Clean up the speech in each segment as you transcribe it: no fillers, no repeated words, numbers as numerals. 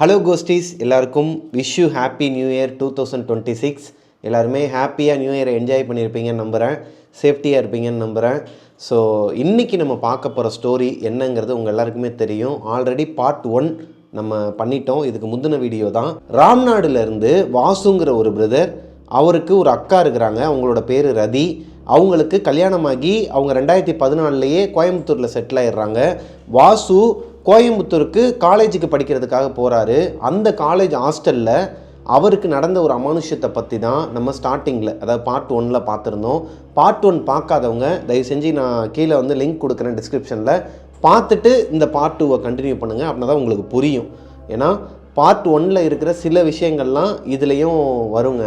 Hello கோஸ்டீஸ், எல்லாருக்கும் wish you happy new year 2026. எல்லாருமே ஹாப்பியாக நியூ இயரை என்ஜாய் பண்ணியிருப்பீங்கன்னு நம்புகிறேன். சேஃப்டியாக இருப்பீங்கன்னு நம்புகிறேன். ஸோ இன்றைக்கி நம்ம பார்க்க போகிற ஸ்டோரி என்னங்கிறது உங்கள் எல்லாருக்குமே தெரியும். ஆல்ரெடி பார்ட் 1 நம்ம பண்ணிட்டோம். இதுக்கு முந்தின வீடியோ தான். ராம்நாடுலேருந்து வாசுங்கிற ஒரு பிரதர், அவருக்கு ஒரு அக்கா இருக்கிறாங்க. அவங்களோட பேர் ரதி. அவங்களுக்கு கல்யாணமாகி அவங்க 2014 கோயம்புத்தூரில் செட்டில் ஆயிடுறாங்க. வாசு கோயம்புத்தூருக்கு காலேஜுக்கு படிக்கிறதுக்காக போகிறாரு. அந்த காலேஜ் ஹாஸ்டலில் அவருக்கு நடந்த ஒரு அமானுஷ்யத்தை பற்றி தான் நம்ம ஸ்டார்டிங்கில், அதாவது பார்ட் 1 பார்த்துருந்தோம். பார்ட் 1 பார்க்காதவங்க தயவு செஞ்சு நான் கீழே லிங்க் கொடுக்குறேன் டிஸ்கிரிப்ஷனில், பார்த்துட்டு இந்த பார்ட் 2 கண்டினியூ பண்ணுங்கள். அப்படின்னா தான் உங்களுக்கு புரியும். ஏன்னா பார்ட் 1 இருக்கிற சில விஷயங்கள்லாம் இதுலேயும் வருங்க.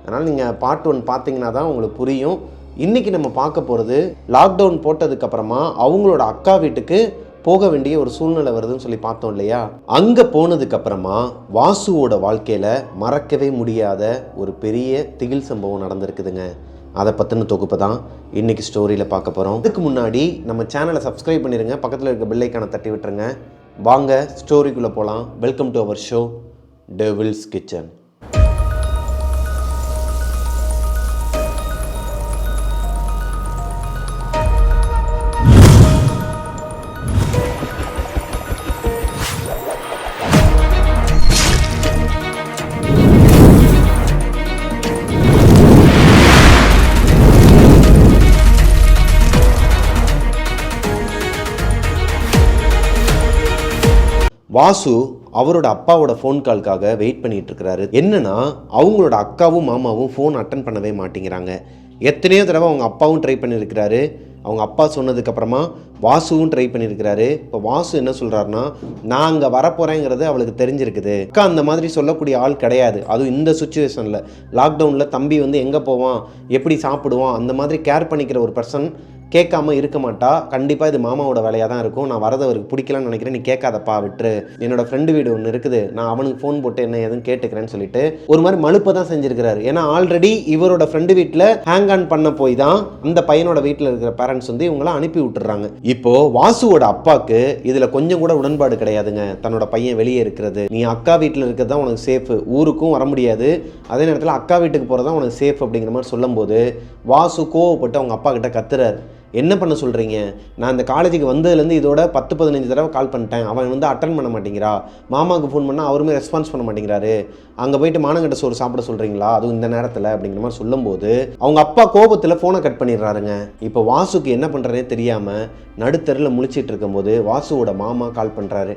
அதனால் நீங்கள் பார்ட் 1 பார்த்தீங்கன்னா தான் உங்களுக்கு புரியும். இன்றைக்கி நம்ம பார்க்க போகிறது, லாக்டவுன் போட்டதுக்கப்புறமா அவங்களோட அக்கா வீட்டுக்கு போக வேண்டிய ஒரு சூழ்நிலை வருதுன்னு சொல்லி பார்த்தோம் இல்லையா. அங்கே போனதுக்கப்புறமா வாசுவோட வாழ்க்கையில் மறக்கவே முடியாத ஒரு பெரிய திகில் சம்பவம் நடந்திருக்குதுங்க. அதை பற்றின தொகுப்பு தான் இன்றைக்கி ஸ்டோரியில் பார்க்க போகிறோம். இதுக்கு முன்னாடி நம்ம சேனலை சப்ஸ்கிரைப் பண்ணிடுங்க, பக்கத்தில் இருக்க பெல் ஐக்கானை தட்டி விட்டுருங்க. வாங்க ஸ்டோரிக்குள்ளே போகலாம். Welcome to our show Devil's kitchen. Vasu அவரோட அப்பாவோட ஃபோன் கால்க்காக வெயிட் பண்ணிட்டு இருக்கிறாரு. என்னன்னா, அவங்களோட அக்காவும் மாமாவும் ஃபோன் அட்டன் பண்ணவே மாட்டேங்கிறாங்க. எத்தனையோ தடவை அவங்க அப்பாவும் ட்ரை பண்ணியிருக்கிறாரு. அவங்க அப்பா சொன்னதுக்கப்புறமா வாசுவும் ட்ரை பண்ணியிருக்கிறாரு. இப்போ வாசு என்ன சொல்கிறாருன்னா, நான் அங்கே வரப்போகிறேங்கிறது அவளுக்கு தெரிஞ்சிருக்குது. அக்கா அந்த மாதிரி சொல்லக்கூடிய ஆள் கிடையாது. அதுவும் இந்த சுச்சுவேஷனில், லாக்டவுனில் தம்பி எங்கே போவான், எப்படி சாப்பிடுவான், அந்த மாதிரி கேர் பண்ணிக்கிற ஒரு பர்சன் கேட்காம இருக்க மாட்டா. கண்டிப்பாக இது மாமாவோட வேலையாக தான் இருக்கும். நான் வரது அவருக்கு பிடிக்கலன்னு நினைக்கிறேன், நீ கேட்காதப்பா விட்டுரு. என்னோட ஃப்ரெண்டு வீடு ஒன்று இருக்குது, நான் அவனுக்கு ஃபோன் போட்டு என்ன எதுவும் கேட்டுக்கிறேன்னு சொல்லிட்டு ஒரு மாதிரி மழுப்பை தான் செஞ்சிருக்கிறாரு. ஏன்னா ஆல்ரெடி இவரோட ஃப்ரெண்டு வீட்டில் ஹேங் ஆன் பண்ண போய் தான் அந்த பையனோட வீட்டில் இருக்கிற பேரண்ட்ஸ் இவங்களாம் அனுப்பி விட்டுறாங்க. இப்போ வாசுவோட அப்பாவுக்கு இதில் கொஞ்சம் கூட உடன்பாடு கிடையாதுங்க. தன்னோட பையன் வெளியே இருக்கிறது, நீ அக்கா வீட்டில் இருக்கிறது தான் உனக்கு சேஃப், ஊருக்கும் வர முடியாது, அதே நேரத்தில் அக்கா வீட்டுக்கு போகிறது தான் உனக்கு சேஃப் அப்படிங்கிற மாதிரி சொல்லும்போது வாசு கோவப்பட்டு அவங்க அப்பா கிட்ட கத்துறாரு. என்ன பண்ண சொல்கிறீங்க, நான் இந்த காலேஜுக்கு வந்ததுலேருந்து இதோட 10-15 தடவை கால் பண்ணிட்டேன், அவன் அட்டன் பண்ண மாட்டேங்கிறா, மாமாவுக்கு ஃபோன் பண்ணால் அவருமே ரெஸ்பான்ஸ் பண்ண மாட்டேங்கிறாரு, அங்கே போயிட்டு மானங்கட்ட சோறு சாப்பிட சொல்கிறீங்களா அதுவும் இந்த நேரத்தில் அப்படிங்கிற மாதிரி சொல்லும்போது அவங்க அப்பா கோபத்தில் ஃபோனை கட் பண்ணிடுறாருங்க. இப்போ வாசுக்கு என்ன பண்ணுறதே தெரியாமல் நடுத்தரில் முழிச்சிட்டு இருக்கும்போது வாசுவோட மாமா கால் பண்ணுறாரு.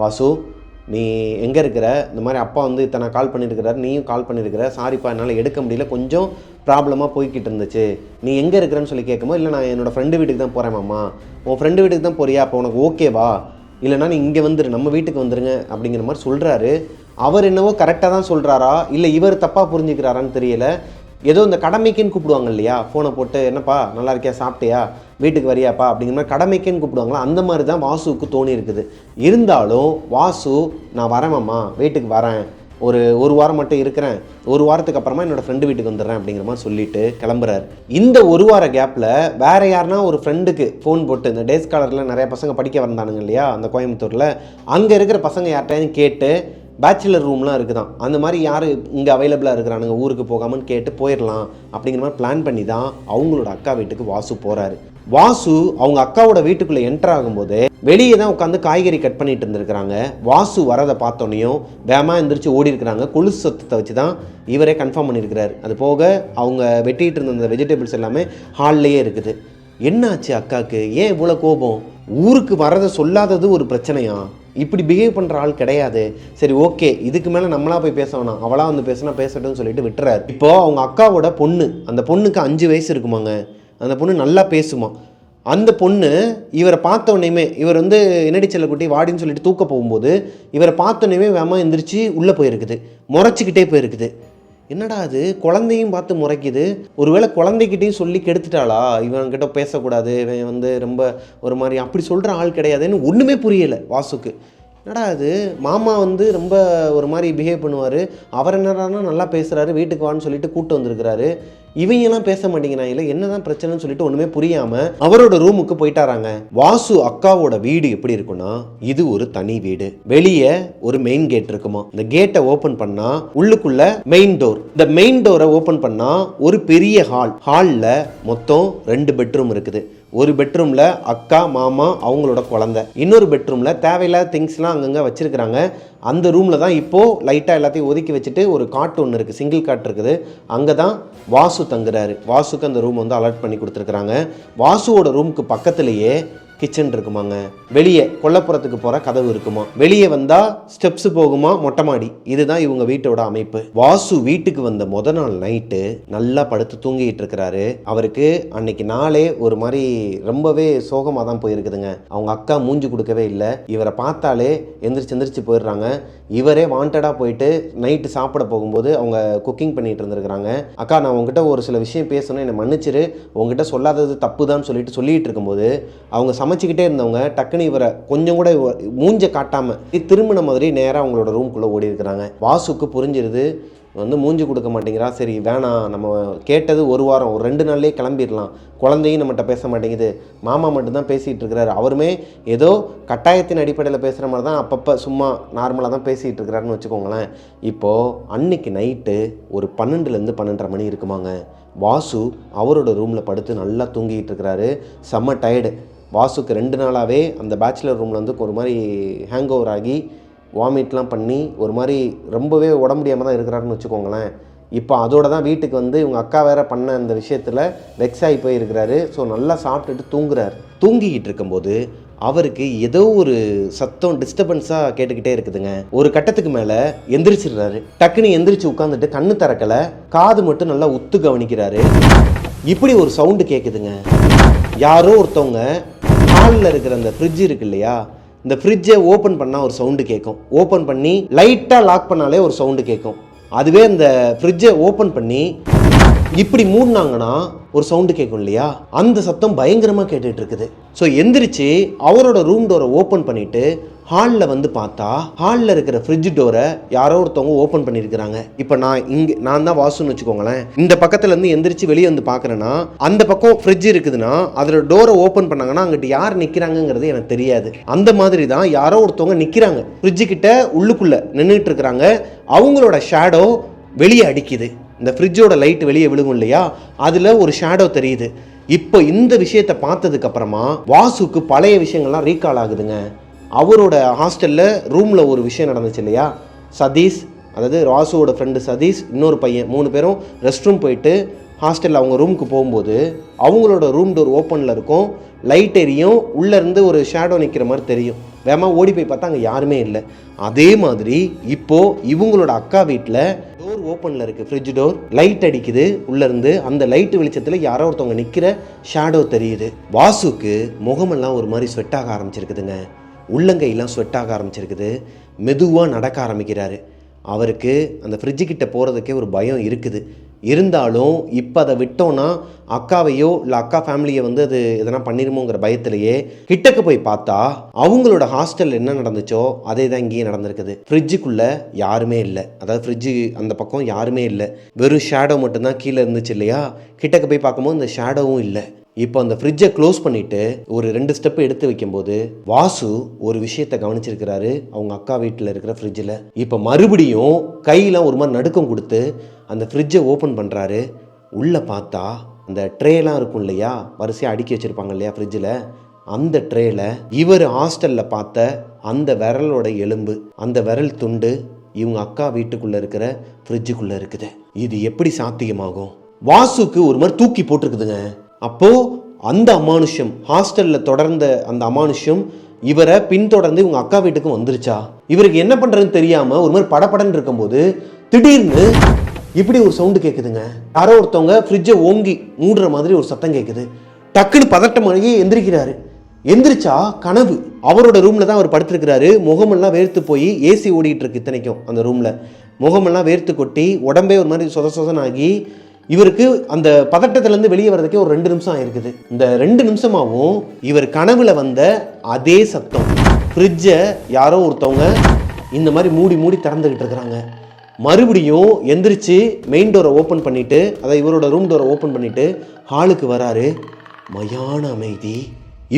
வாசு, நீ எங்கே இருக்கிற, இந்த மாதிரி அப்பா இத்தனை கால் பண்ணியிருக்கிறாரு, நீயும் கால் பண்ணியிருக்கிற, சாரிப்பா என்னால் எடுக்க முடியல, கொஞ்சம் ப்ராப்ளமாக போய்கிட்டு இருந்துச்சு, நீ எங்கே இருக்கிறேன்னு சொல்லி கேட்கும்போது, இல்லை நான் என்னோடய ஃப்ரெண்டு வீட்டுக்கு தான் போகிறேன் மாமா. உன் ஃப்ரெண்டு வீட்டுக்கு தான் போறியா, அப்போ உனக்கு ஓகேவா, இல்லைனா நீ இங்கே வந்துரு, நம்ம வீட்டுக்கு வந்துருங்க அப்படிங்கிற மாதிரி சொல்கிறாரு. அவர் என்னவோ கரெக்டாக தான் சொல்கிறாரா இல்லை இவர் தப்பாக புரிஞ்சுக்கிறாரான்னு தெரியல. ஏதோ இந்த கடமைக்குன்னு கூப்பிடுவாங்க இல்லையா, ஃபோனை போட்டு என்னப்பா நல்லா இருக்கியா, சாப்பிட்டியா, வீட்டுக்கு வரியாப்பா அப்படிங்கிற மாதிரி கடமைக்குன்னு கூப்பிடுவாங்களா, அந்த மாதிரி தான் வாசுவுக்கு தோணி இருக்குது. இருந்தாலும் வாசு, நான் வரேன்மாம்மா, வீட்டுக்கு வரேன், ஒரு வாரம் மட்டும் இருக்கிறேன், ஒரு வாரத்துக்கு அப்புறமா என்னோடய ஃப்ரெண்டு வீட்டுக்கு வந்துடுறேன் அப்படிங்கிற மாதிரி சொல்லிட்டு கிளம்புறாரு. இந்த ஒரு வார கேப்பில் வேறு யாருனா ஒரு ஃப்ரெண்டுக்கு ஃபோன் போட்டு, இந்த டேஸ் காலரில் நிறைய பசங்க படிக்க வந்தானுங்க இல்லையா அந்த கோயம்புத்தூரில், அங்கே இருக்கிற பசங்க யார்கிட்டையும் கேட்டு, பேச்சுலர் ரூம்லாம் இருக்குதான், அந்த மாதிரி யார் இங்கே அவைலபிளாக இருக்கிறானுங்க ஊருக்கு போகாமன்னு கேட்டு போயிடலாம் அப்படிங்கிற மாதிரி பிளான் பண்ணி தான் அவங்களோட அக்கா வீட்டுக்கு வாசு போகிறாரு. வாசு அவங்க அக்காவோட வீட்டுக்குள்ளே என்டர் ஆகும்போது வெளியே தான் உட்காந்து காய்கறி கட் பண்ணிட்டு இருந்திருக்கிறாங்க. வாசு வரதை பார்த்தோன்னையும் வேகமாக எந்திரிச்சு ஓடி இருக்கிறாங்க. கொலுசு சத்தத்தை வச்சு தான் இவரே கன்ஃபார்ம் பண்ணியிருக்கிறாரு. அது போக அவங்க வெட்டிகிட்டு இருந்த அந்த வெஜிடபிள்ஸ் எல்லாமே ஹால்லையே இருக்குது. என்னாச்சு அக்காவுக்கு, ஏன் இவ்வளோ கோபம், ஊருக்கு வரதை சொல்லாதது ஒரு பிரச்சனையா, இப்படி பிஹேவ் பண்ணுற ஆள் கிடையாது, சரி ஓகே இதுக்கு மேலே நம்மளா போய் பேச வேணாம், அவளா பேசினா பேசட்டும்னு சொல்லிட்டு விட்டுறாரு. இப்போது அவங்க அக்காவோட பொண்ணு, அந்த பொண்ணுக்கு 5 வயசு இருக்குமாங்க, அந்த பொண்ணு நல்லா பேசுமா. அந்த பொண்ணு இவரை பார்த்தோன்னே, இவர் என்னடி செல்லக்குட்டி வாடின்னு சொல்லிட்டு தூக்க போகும்போது இவரை பார்த்தோன்னே வேகமாக எந்திரிச்சு உள்ளே போயிருக்குது, முறைச்சிக்கிட்டே போயிருக்குது. என்னடா அது, குழந்தையும் பார்த்து முறைக்குது, ஒருவேளை குழந்தைகிட்டையும் சொல்லி கெடுத்துட்டாளா, இவன்கிட்ட பேசக்கூடாது, இவன் ரொம்ப ஒரு மாதிரி அப்படி சொல்கிற ஆள் கிடையாதுன்னு ஒன்றுமே புரியலை வாசுக்கு. என்னடா அது, மாமா ரொம்ப ஒரு மாதிரி பிஹேவ் பண்ணுவார், அவர் என்னடானா நல்லா பேசுகிறாரு, வீட்டுக்கு வான்னு சொல்லிட்டு கூப்பிட்டு வந்திருக்கிறாரு, இவங்கெல்லாம் பேச மாட்டேங்கிறாங்க, என்னதான் பிரச்சனைன்னு சொல்லிட்டு ஒண்ணுமே புரியாம அவரோட ரூமுக்கு போயிட்டாராங்க. வாசு அக்காவோட வீடு எப்படி இருக்குன்னா, இது ஒரு தனி வீடு. வெளியே ஒரு மெயின் கேட் இருக்குமா. இந்த கேட்டை ஓபன் பண்ணா உள்ளுக்குள்ள மெயின் டோர். இந்த மெயின் டோரை ஓபன் பண்ணா ஒரு பெரிய ஹால்ல மொத்தம் 2 பெட்ரூம் இருக்குது. ஒரு பெட்ரூம்ல அக்கா மாமா அவங்களோட குழந்தை, இன்னொரு பெட்ரூம்ல தேவையில்லாத திங்ஸ்லாம் அங்கங்க வச்சிருக்கிறாங்க. அந்த ரூம்ல தான் இப்போ லைட்டா எல்லாத்தையும் ஒதுக்கி வச்சுட்டு ஒரு காட் ஒன்று இருக்கு, சிங்கிள் காட் இருக்குது. அங்கே தான் வாசு தங்குறாரு. வாசுக்கு அந்த ரூம் வந்து அலர்ட் பண்ணி கொடுத்துருக்குறாங்க. வாசுவோட ரூமுக்கு பக்கத்துலேயே கிச்சன் இருக்குமாங்க. வெளியே கொல்லப்புறத்துக்கு போகிற கதவு இருக்குமா. வெளியே வந்தால் ஸ்டெப்ஸ் போகுமா, மொட்டை மாடி. இதுதான் இவங்க வீட்டோட அமைப்பு. வாசு வீட்டுக்கு வந்த நாள் நைட்டு நல்லா படுத்து தூங்கிட்டு இருக்கிறாரு. அவருக்கு அன்னைக்கு நாளே ஒரு மாதிரி ரொம்பவே சோகமாக தான் போயிருக்குதுங்க. அவங்க அக்கா மூஞ்சி கொடுக்கவே இல்லை. இவரை பார்த்தாலே எந்திரிச்சு போயிடுறாங்க. இவரே வாண்டடாக போயிட்டு நைட்டு சாப்பிட போகும்போது அவங்க குக்கிங் பண்ணிட்டு இருந்திருக்கிறாங்க. அக்கா, நான் உங்ககிட்ட ஒரு சில விஷயம் பேசணும், என்னை மன்னிச்சிரு, உங்ககிட்ட சொல்லாதது தப்பு தான் சொல்லிட்டு இருக்கும்போது அவங்க சமைச்சிக்கிட்டே இருந்தவங்க டக்குன்னு இவரை கொஞ்சம் கூட மூஞ்ச காட்டாம திரும்பின மாதிரி நேராக அவங்களோட ரூம்குள்ளே ஓடி இருக்கிறாங்க. வாசுக்கு புரிஞ்சிருது, வந்து மூஞ்சி கொடுக்க மாட்டேங்கிறா, சரி வேணாம், நம்ம கேட்டது ஒரு வாரம், ஒரு 2 நாள்லேயே கிளம்பிடலாம், குழந்தையும் நம்மகிட்ட பேச மாட்டேங்குது, மாமா மட்டும்தான் பேசிகிட்டு இருக்கிறாரு, அவருமே ஏதோ கட்டாயத்தின் அடிப்படையில் பேசுகிற மாதிரி தான் அப்பப்போ சும்மா நார்மலாக தான் பேசிகிட்டு இருக்கிறாருன்னு வச்சுக்கோங்களேன். இப்போது அன்னைக்கு நைட்டு ஒரு 12லேருந்து 12:30 மணி இருக்குமாங்க. வாசு அவரோட ரூமில் படுத்து நல்லா தூங்கிட்டு இருக்கிறாரு. செம்ம டயர்டு. வாசுக்கு 2 நாளாகவே அந்த பேச்சுலர் ரூமில் வந்து ஒரு மாதிரி ஹேங் ஓவர் ஆகி வாமிட்லாம் பண்ணி ஒரு மாதிரி ரொம்பவே உடம்பு முடியாமல் தான் இருக்கிறாருன்னு வச்சுக்கோங்களேன். இப்போ அதோட தான் வீட்டுக்கு வந்து இவங்க அக்கா வேற பண்ண அந்த விஷயத்தில் வெக்ஸ் ஆகி போயிருக்கிறாரு. ஸோ நல்லா சாப்பிட்டுட்டு தூங்குறாரு. தூங்கிக்கிட்டு இருக்கும்போது அவருக்கு ஏதோ ஒரு சத்தம் டிஸ்டர்பன்ஸாக கேட்டுக்கிட்டே இருக்குதுங்க. ஒரு கட்டத்துக்கு மேலே எந்திரிச்சிடுறாரு. டக்குன்னு எந்திரிச்சு உட்காந்துட்டு கண்ணு திறக்கலை, காது மட்டும் நல்லா உத்து கவனிக்கிறாரு. இப்படி ஒரு சவுண்டு கேட்குதுங்க. யாரோ ஒருத்தவங்க ஹாலில் இருக்கிற அந்த ஃப்ரிட்ஜ் இருக்கு இல்லையா, இந்த ஃப்ரிட்ஜை ஓப்பன் பண்ணால் ஒரு சவுண்டு கேட்கும். ஓப்பன் பண்ணி லைட்டாக லாக் பண்ணாலே ஒரு சவுண்டு கேட்கும். அதுவே அந்த ஃப்ரிட்ஜை ஓப்பன் பண்ணி இப்படி மூடினாங்கன்னா ஒரு சவுண்டு கேட்கும் இல்லையா, அந்த சத்தம் பயங்கரமாக கேட்டுட்டு இருக்குது. ஸோ எந்திரிச்சு அவரோட ரூம் டோரை ஓப்பன் பண்ணிட்டு ஹாலில் வந்து பார்த்தா ஹாலில் இருக்கிற ஃப்ரிட்ஜ் டோரை யாரோ ஒருத்தவங்க ஓப்பன் பண்ணியிருக்கிறாங்க. இப்போ நான் தான் வாசுன்னு வச்சுக்கோங்களேன். இந்த பக்கத்துலேருந்து எந்திரிச்சு வெளியே வந்து பார்க்குறேன்னா அந்த பக்கம் ஃப்ரிட்ஜ் இருக்குதுன்னா அதில் டோரை ஓப்பன் பண்ணாங்கன்னா அங்கிட்டு யார் நிற்கிறாங்கிறது எனக்கு தெரியாது. அந்த மாதிரி தான் யாரோ ஒருத்தவங்க நிற்கிறாங்க ஃப்ரிட்ஜு கிட்ட, உள்ளுக்குள்ளே நின்றுட்டு இருக்கிறாங்க. அவங்களோட ஷேடோ வெளியே அடிக்குது. இந்த ஃப்ரிட்ஜோட லைட் வெளியே விழுகும் இல்லையா, அதில் ஒரு ஷேடோ தெரியுது. இப்போ இந்த விஷயத்தை பார்த்ததுக்கு அப்புறமா வாசுக்கு பழைய விஷயங்கள்லாம் ரீகால் ஆகுதுங்க. அவரோட ஹாஸ்டலில் ரூமில் ஒரு விஷயம் நடந்துச்சு இல்லையா, சதீஷ், அதாவது வாசுவோட ஃப்ரெண்டு சதீஷ், இன்னொரு பையன், 3 பேரும் ரெஸ்ட் ரூம் போயிட்டு ஹாஸ்டலில் அவங்க ரூமுக்கு போகும்போது அவங்களோட ரூம் டோர் ஓப்பனில் இருக்கும், லைட் எரியும், உள்ளேருந்து ஒரு ஷேடோ நிற்கிற மாதிரி தெரியும். வேகமாக ஓடி போய் பார்த்தா அங்கே யாருமே இல்லை. அதே மாதிரி இப்போது இவங்களோட அக்கா வீட்டில் டோர் ஓப்பனில் இருக்குது, ஃப்ரிட்ஜ் டோர், லைட் அடிக்குது உள்ளேருந்து. அந்த லைட்டு வெளிச்சத்தில் யாரோ ஒருத்தவங்க நிற்கிற ஷேடோ தெரியுது. வாசுக்கு முகமெல்லாம் ஒரு மாதிரி ஸ்வெட் ஆக ஆரம்பிச்சிருக்குதுங்க. உள்ளங்கையெல்லாம் ஸ்வெட் ஆக ஆரம்பிச்சிருக்குது. மெதுவாக நடக்க ஆரம்பிக்கிறாரு. அவருக்கு அந்த ஃப்ரிட்ஜுக்கிட்ட போகிறதுக்கே ஒரு பயம் இருக்குது. இருந்தாலும் இப்போ அதை விட்டோன்னா அக்காவையோ இல்லை அக்கா ஃபேமிலியை வந்து அது எதனா பண்ணிருமோங்கிற பயத்திலேயே கிட்டக்கு போய் பார்த்தா அவங்களோட ஹாஸ்டல் என்ன நடந்துச்சோ அதே தான் இங்கேயே நடந்திருக்குது. ஃப்ரிட்ஜுக்குள்ளே யாருமே இல்லை, அதாவது ஃப்ரிட்ஜு அந்த பக்கம் யாருமே இல்லை, வெறும் ஷேடோ மட்டும்தான் கீழே இருந்துச்சு இல்லையா. கிட்டக்கு போய் பார்க்கும்போது இந்த ஷேடோவும் இல்லை. இப்போ அந்த ஃப்ரிட்ஜை க்ளோஸ் பண்ணிவிட்டு ஒரு 2 ஸ்டெப் எடுத்து வைக்கும்போது வாசு ஒரு விஷயத்தை கவனிச்சிருக்கிறாரு அவங்க அக்கா வீட்டில் இருக்கிற ஃப்ரிட்ஜில். இப்போ மறுபடியும் கையில் ஒரு மாதிரி நடுக்கம் கொடுத்து அந்த ஃப்ரிட்ஜை ஓப்பன் பண்ணுறாரு. உள்ளே பார்த்தா அந்த ட்ரேலாம் இருக்கும் இல்லையா, வரிசையாக அடுக்கி வச்சுருப்பாங்க இல்லையா ஃப்ரிட்ஜில், அந்த ட்ரேயில் இவர் ஹாஸ்டலில் பார்த்த அந்த விரலோட எலும்பு, அந்த விரல் துண்டு இவங்க அக்கா வீட்டுக்குள்ளே இருக்கிற ஃப்ரிட்ஜுக்குள்ளே இருக்குது. இது எப்படி சாத்தியமாகும்? வாசுக்கு ஒரு மாதிரி தூக்கி போட்டிருக்குதுங்க. அப்போது அந்த அமானுஷம் ஹாஸ்டலில் தொடர்ந்த அந்த அமானுஷம் இவரை பின்தொடர்ந்து இவங்க அக்கா வீட்டுக்கு வந்துருச்சா? இவருக்கு என்ன பண்ணுறதுன்னு தெரியாமல் ஒரு மாதிரி படப்படன்னு இருக்கும்போது திடீர்னு இப்படி ஒரு சவுண்டு கேட்குதுங்க. யாரோ ஒருத்தவங்க ஃப்ரிட்ஜை ஓங்கி மூடுற மாதிரி ஒரு சத்தம் கேட்குது. டக்குன்னு பதட்டமாகி எந்திரிக்கிறாரு. எந்திரிச்சா கனவு. அவரோட ரூமில் தான் அவர் படுத்திருக்கிறாரு. முகமெல்லாம் வேர்த்து போய் ஏசி ஓடிட்டு இருக்கு. இத்தனைக்கும் அந்த ரூமில் முகமெல்லாம் வேர்த்து கொட்டி உடம்பே ஒரு மாதிரி சொதசொதனாகி இவருக்கு அந்த பதட்டத்திலேருந்து வெளியே வர்றதுக்கே ஒரு 2 நிமிஷம் ஆயிருக்குது. இந்த 2 நிமிஷமாகவும் இவர் கனவுல வந்த அதே சத்தம். ஃப்ரிட்ஜை யாரோ ஒருத்தவங்க இந்த மாதிரி மூடி திறந்துக்கிட்டு இருக்கிறாங்க. மறுபடியும் எந்திரிச்சு மெயின் டோரை ஓப்பன் பண்ணிவிட்டு, அதாவது இவரோட ரூம் டோரை ஓப்பன் பண்ணிவிட்டு ஹாலுக்கு வராரு. மயான அமைதி.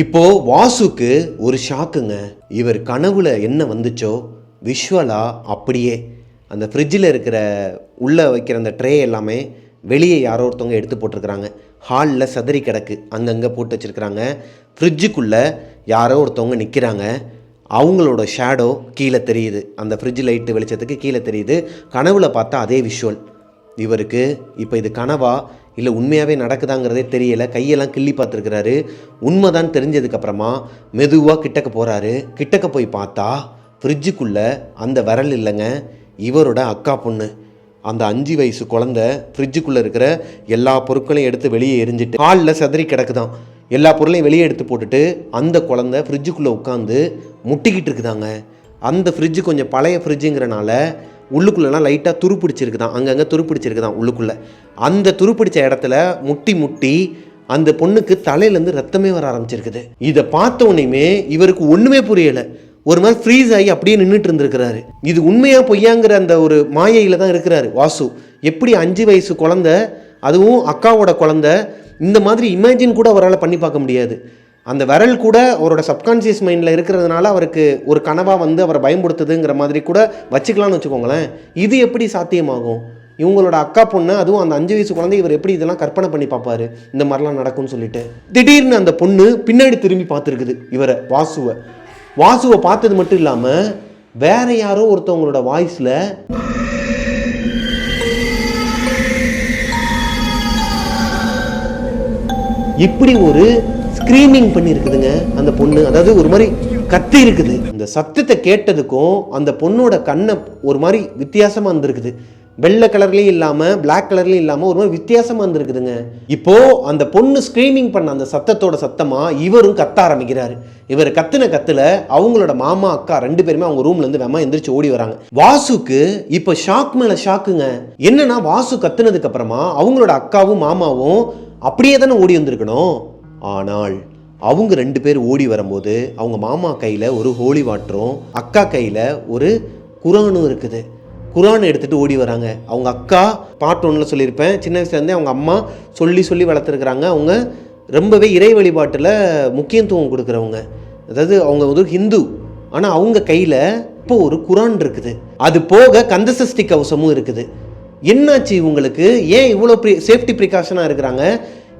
இப்போது வாசுக்கு ஒரு ஷாக்குங்க. இவர் கனவுல என்ன வந்துச்சோ விஷுவலாக அப்படியே அந்த ஃப்ரிட்ஜில் இருக்கிற உள்ளே வைக்கிற அந்த ட்ரே எல்லாமே வெளியே யாரோ ஒருத்தவங்க எடுத்து போட்டிருக்கிறாங்க. ஹாலில் சதறி கிடக்கு, அங்கங்கே போட்டு வச்சுருக்கிறாங்க. ஃப்ரிட்ஜுக்குள்ளே யாரோ ஒருத்தவங்க நிற்கிறாங்க. அவங்களோட ஷேடோ கீழே தெரியுது, அந்த ஃப்ரிட்ஜ் லைட்டு வெளிச்சத்துக்கு கீழே தெரியுது. கனவுல பார்த்தா அதே விஷுவல். இவருக்கு இப்போ இது கனவா இல்லை உண்மையாகவே நடக்குதாங்கிறதே தெரியலை. கையெல்லாம் கிள்ளி பார்த்துருக்கிறாரு. உண்மைதான் தெரிஞ்சதுக்கப்புறமா மெதுவாக கிட்டக்க போகிறாரு. கிட்டக்க போய் பார்த்தா ஃப்ரிட்ஜுக்குள்ளே அந்த விரல் இல்லைங்க, இவரோட அக்கா பொண்ணு. அந்த 5 வயசு குழந்தை ஃப்ரிட்ஜுக்குள்ளே இருக்கிற எல்லா பொருட்களையும் எடுத்து வெளியே எரிஞ்சிட்டு ஹாலில் சதறி கிடக்குதான். எல்லா பொருளையும் வெளியே எடுத்து போட்டுட்டு அந்த குழந்தை ஃப்ரிட்ஜுக்குள்ளே உட்காந்து முட்டிக்கிட்டு இருக்குதாங்க. அந்த ஃப்ரிட்ஜு கொஞ்சம் பழைய ஃப்ரிட்ஜுங்கிறனால உள்ளுக்குள்ளெலாம் லைட்டாக துருப்பிடிச்சிருக்குதான், அங்கங்கே துருப்பிடிச்சிருக்குதான் உள்ளுக்குள்ளே. அந்த துருப்பிடிச்ச இடத்துல முட்டி அந்த பொண்ணுக்கு தலையிலேருந்து ரத்தமே வர ஆரம்பிச்சிருக்குது. இதை பார்த்த உடனேயுமே இவருக்கு ஒன்றுமே புரியலை. ஒரு மாதிரி ஃப்ரீஸ் ஆகி அப்படியே நின்றுட்டு இருந்திருக்கிறாரு. இது உண்மையாக பொய்யாங்கிற அந்த ஒரு மாயையில் தான் இருக்கிறாரு வாசு. எப்படி 5 வயசு குழந்தை, அதுவும் அக்காவோட குழந்தை, இந்த மாதிரி இமேஜின் கூட அவரால் பண்ணி பார்க்க முடியாது. அந்த விரல் கூட அவரோட சப்கான்ஷியஸ் மைண்டில் இருக்கிறதுனால அவருக்கு ஒரு கனவாக வந்து அவரை பயன்படுத்துதுங்கிற மாதிரி கூட வச்சுக்கலாம்னு வச்சுக்கோங்களேன். இது எப்படி சாத்தியமாகும்? இவங்களோட அக்கா பொண்ணு, அதுவும் அந்த 5 வயசு குழந்தை, இவர் எப்படி இதெல்லாம் கற்பனை பண்ணி பார்ப்பாரு இந்த மாதிரிலாம் நடக்கும்னு சொல்லிட்டு. திடீர்னு அந்த பொண்ணு பின்னாடி திரும்பி பார்த்துருக்குது இவரை, வாசுவை பார்த்தது மட்டும் இல்லாமல் வேற யாரோ ஒருத்தவங்களோட வாய்ஸில் இப்படி ஒரு ஸ்க்ரீமிங் பண்ணியிருக்குதுங்க அந்த பொண்ணு. அதாவது ஒரு மாதிரி கத்தி இருக்குது. இந்த சத்தத்தை கேட்டதுக்கும் அந்த பொண்ணோட கண்ணை ஒரு மாதிரி வித்தியாசமாக இருந்திருக்குது. வெள்ளை கலர்லேயும் இல்லாமல் பிளாக் கலர்லேயும் இல்லாமல் ஒரு மாதிரி வித்தியாசமாக இருந்திருக்குதுங்க. இப்போது அந்த பொண்ணு ஸ்க்ரீமிங் பண்ண அந்த சத்தத்தோட சத்தமாக இவரும் கத்த ஆரம்பிக்கிறாரு. இவர் கத்துல அவங்களோட மாமா அக்கா 2 பேருமே அவங்க ரூம்லேருந்து வேமா எந்திரிச்சு ஓடி வராங்க. வாசுக்கு இப்போ ஷாக் மேலே ஷாக்குங்க. என்னன்னா வாசு கத்துனதுக்கு அப்புறமா அவங்களோட அக்காவும் மாமாவும் அப்படியே தானே ஓடி வந்திருக்கணும். ஆனால் அவங்க 2 பேர் ஓடி வரும்போது அவங்க மாமா கையில் ஒரு ஹோலி வாட்டரும் அக்கா கையில் ஒரு குரானும் இருக்குது. குரான் எடுத்துகிட்டு ஓடி வராங்க. அவங்க அக்கா பாட்டு 1 சொல்லியிருப்பேன், சின்ன வயசுலேருந்தே அவங்க அம்மா சொல்லி வளர்த்துருக்குறாங்க. அவங்க ரொம்பவே இறை வழிபாட்டில் முக்கியத்துவம் கொடுக்குறவங்க. அதாவது அவங்க ஒரு ஹிந்து, ஆனால் அவங்க கையில் இப்போ ஒரு குரான் இருக்குது. அது போக கந்தசஷ்டி கவசமும் இருக்குது. என்னாச்சு இவங்களுக்கு? ஏன் இவ்வளோ சேஃப்டி ப்ரிகாஷனாக இருக்கிறாங்க?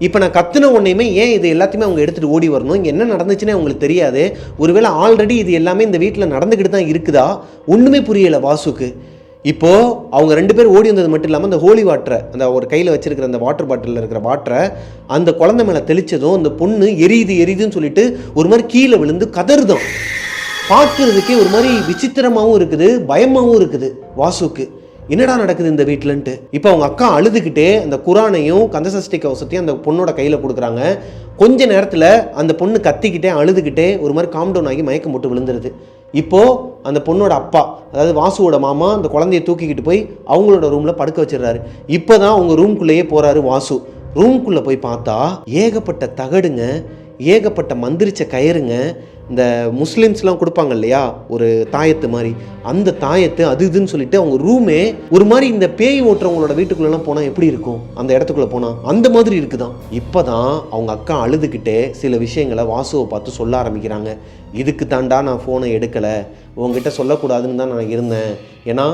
இப்போ நான் கத்துன உடனேயுமே ஏன் இது எல்லாத்தையுமே அவங்க எடுத்துகிட்டு ஓடி வரணும்? இங்கே என்ன நடந்துச்சுன்னே அவங்களுக்கு தெரியாது. ஒருவேளை ஆல்ரெடி இது எல்லாமே இந்த வீட்டில் நடந்துக்கிட்டு தான் இருக்குதா? ஒன்றுமே புரியலை வாசுக்கு. இப்போது அவங்க 2 பேர் ஓடி வந்தது மட்டும் இல்லாமல் அந்த ஹோலி வாட்டரை, அந்த ஒரு கையில் வச்சிருக்கிற அந்த வாட்டர் பாட்டிலில் இருக்கிற வாட்டரை அந்த குழந்தை மேலே தெளித்ததும் அந்த பொண்ணு எரியுதுன்னு சொல்லிட்டு ஒரு மாதிரி கீழே விழுந்து கதறுதான். பார்க்குறதுக்கே ஒரு மாதிரி விசித்திரமாகவும் இருக்குது, பயமாகவும் இருக்குது வாசுக்கு. என்னடா நடக்குது இந்த வீட்டிலன்ட்டு. இப்போ அவங்க அக்கா அழுதுகிட்டே அந்த குரானையும் கந்தசஷ்டி கவசத்தையும் அந்த பொண்ணோட கையில் கொடுக்குறாங்க. கொஞ்ச நேரத்தில் அந்த பொண்ணு கத்திக்கிட்டே அழுதுகிட்டே ஒரு மாதிரி காம்டவுன் ஆகி மயக்கம் போட்டு விழுந்துருது. இப்போது அந்த பொண்ணோட அப்பா, அதாவது வாசுவோட மாமா, அந்த குழந்தைய தூக்கிக்கிட்டு போய் அவங்களோட ரூமில் படுக்க வச்சிடுறாரு. இப்போ தான் அவங்க ரூம்குள்ளேயே போகிறாரு வாசு. ரூம்குள்ளே போய் பார்த்தா ஏகப்பட்ட தகடுங்க, ஏகப்பட்ட மந்திரிச்ச கயிறுங்க. இந்த முஸ்லீம்ஸ்லாம் கொடுப்பாங்க இல்லையா ஒரு தாயத்து மாதிரி, அந்த தாயத்து அது இதுன்னு சொல்லிட்டு அவங்க ரூமே ஒரு மாதிரி இந்த பேய் ஓட்டுறவங்களோட வீட்டுக்குள்ளெல்லாம் போனால் எப்படி இருக்கும், அந்த இடத்துக்குள்ளே போனால் அந்த மாதிரி இருக்குதான். இப்போ தான் அவங்க அக்கா அழுதுகிட்டே சில விஷயங்களை வாசுவை பார்த்து சொல்ல ஆரம்பிக்கிறாங்க. இதுக்கு தாண்டா நான் ஃபோனை எடுக்கலை, உங்ககிட்ட சொல்லக்கூடாதுன்னு தான் நான் இருந்தேன். ஏன்னா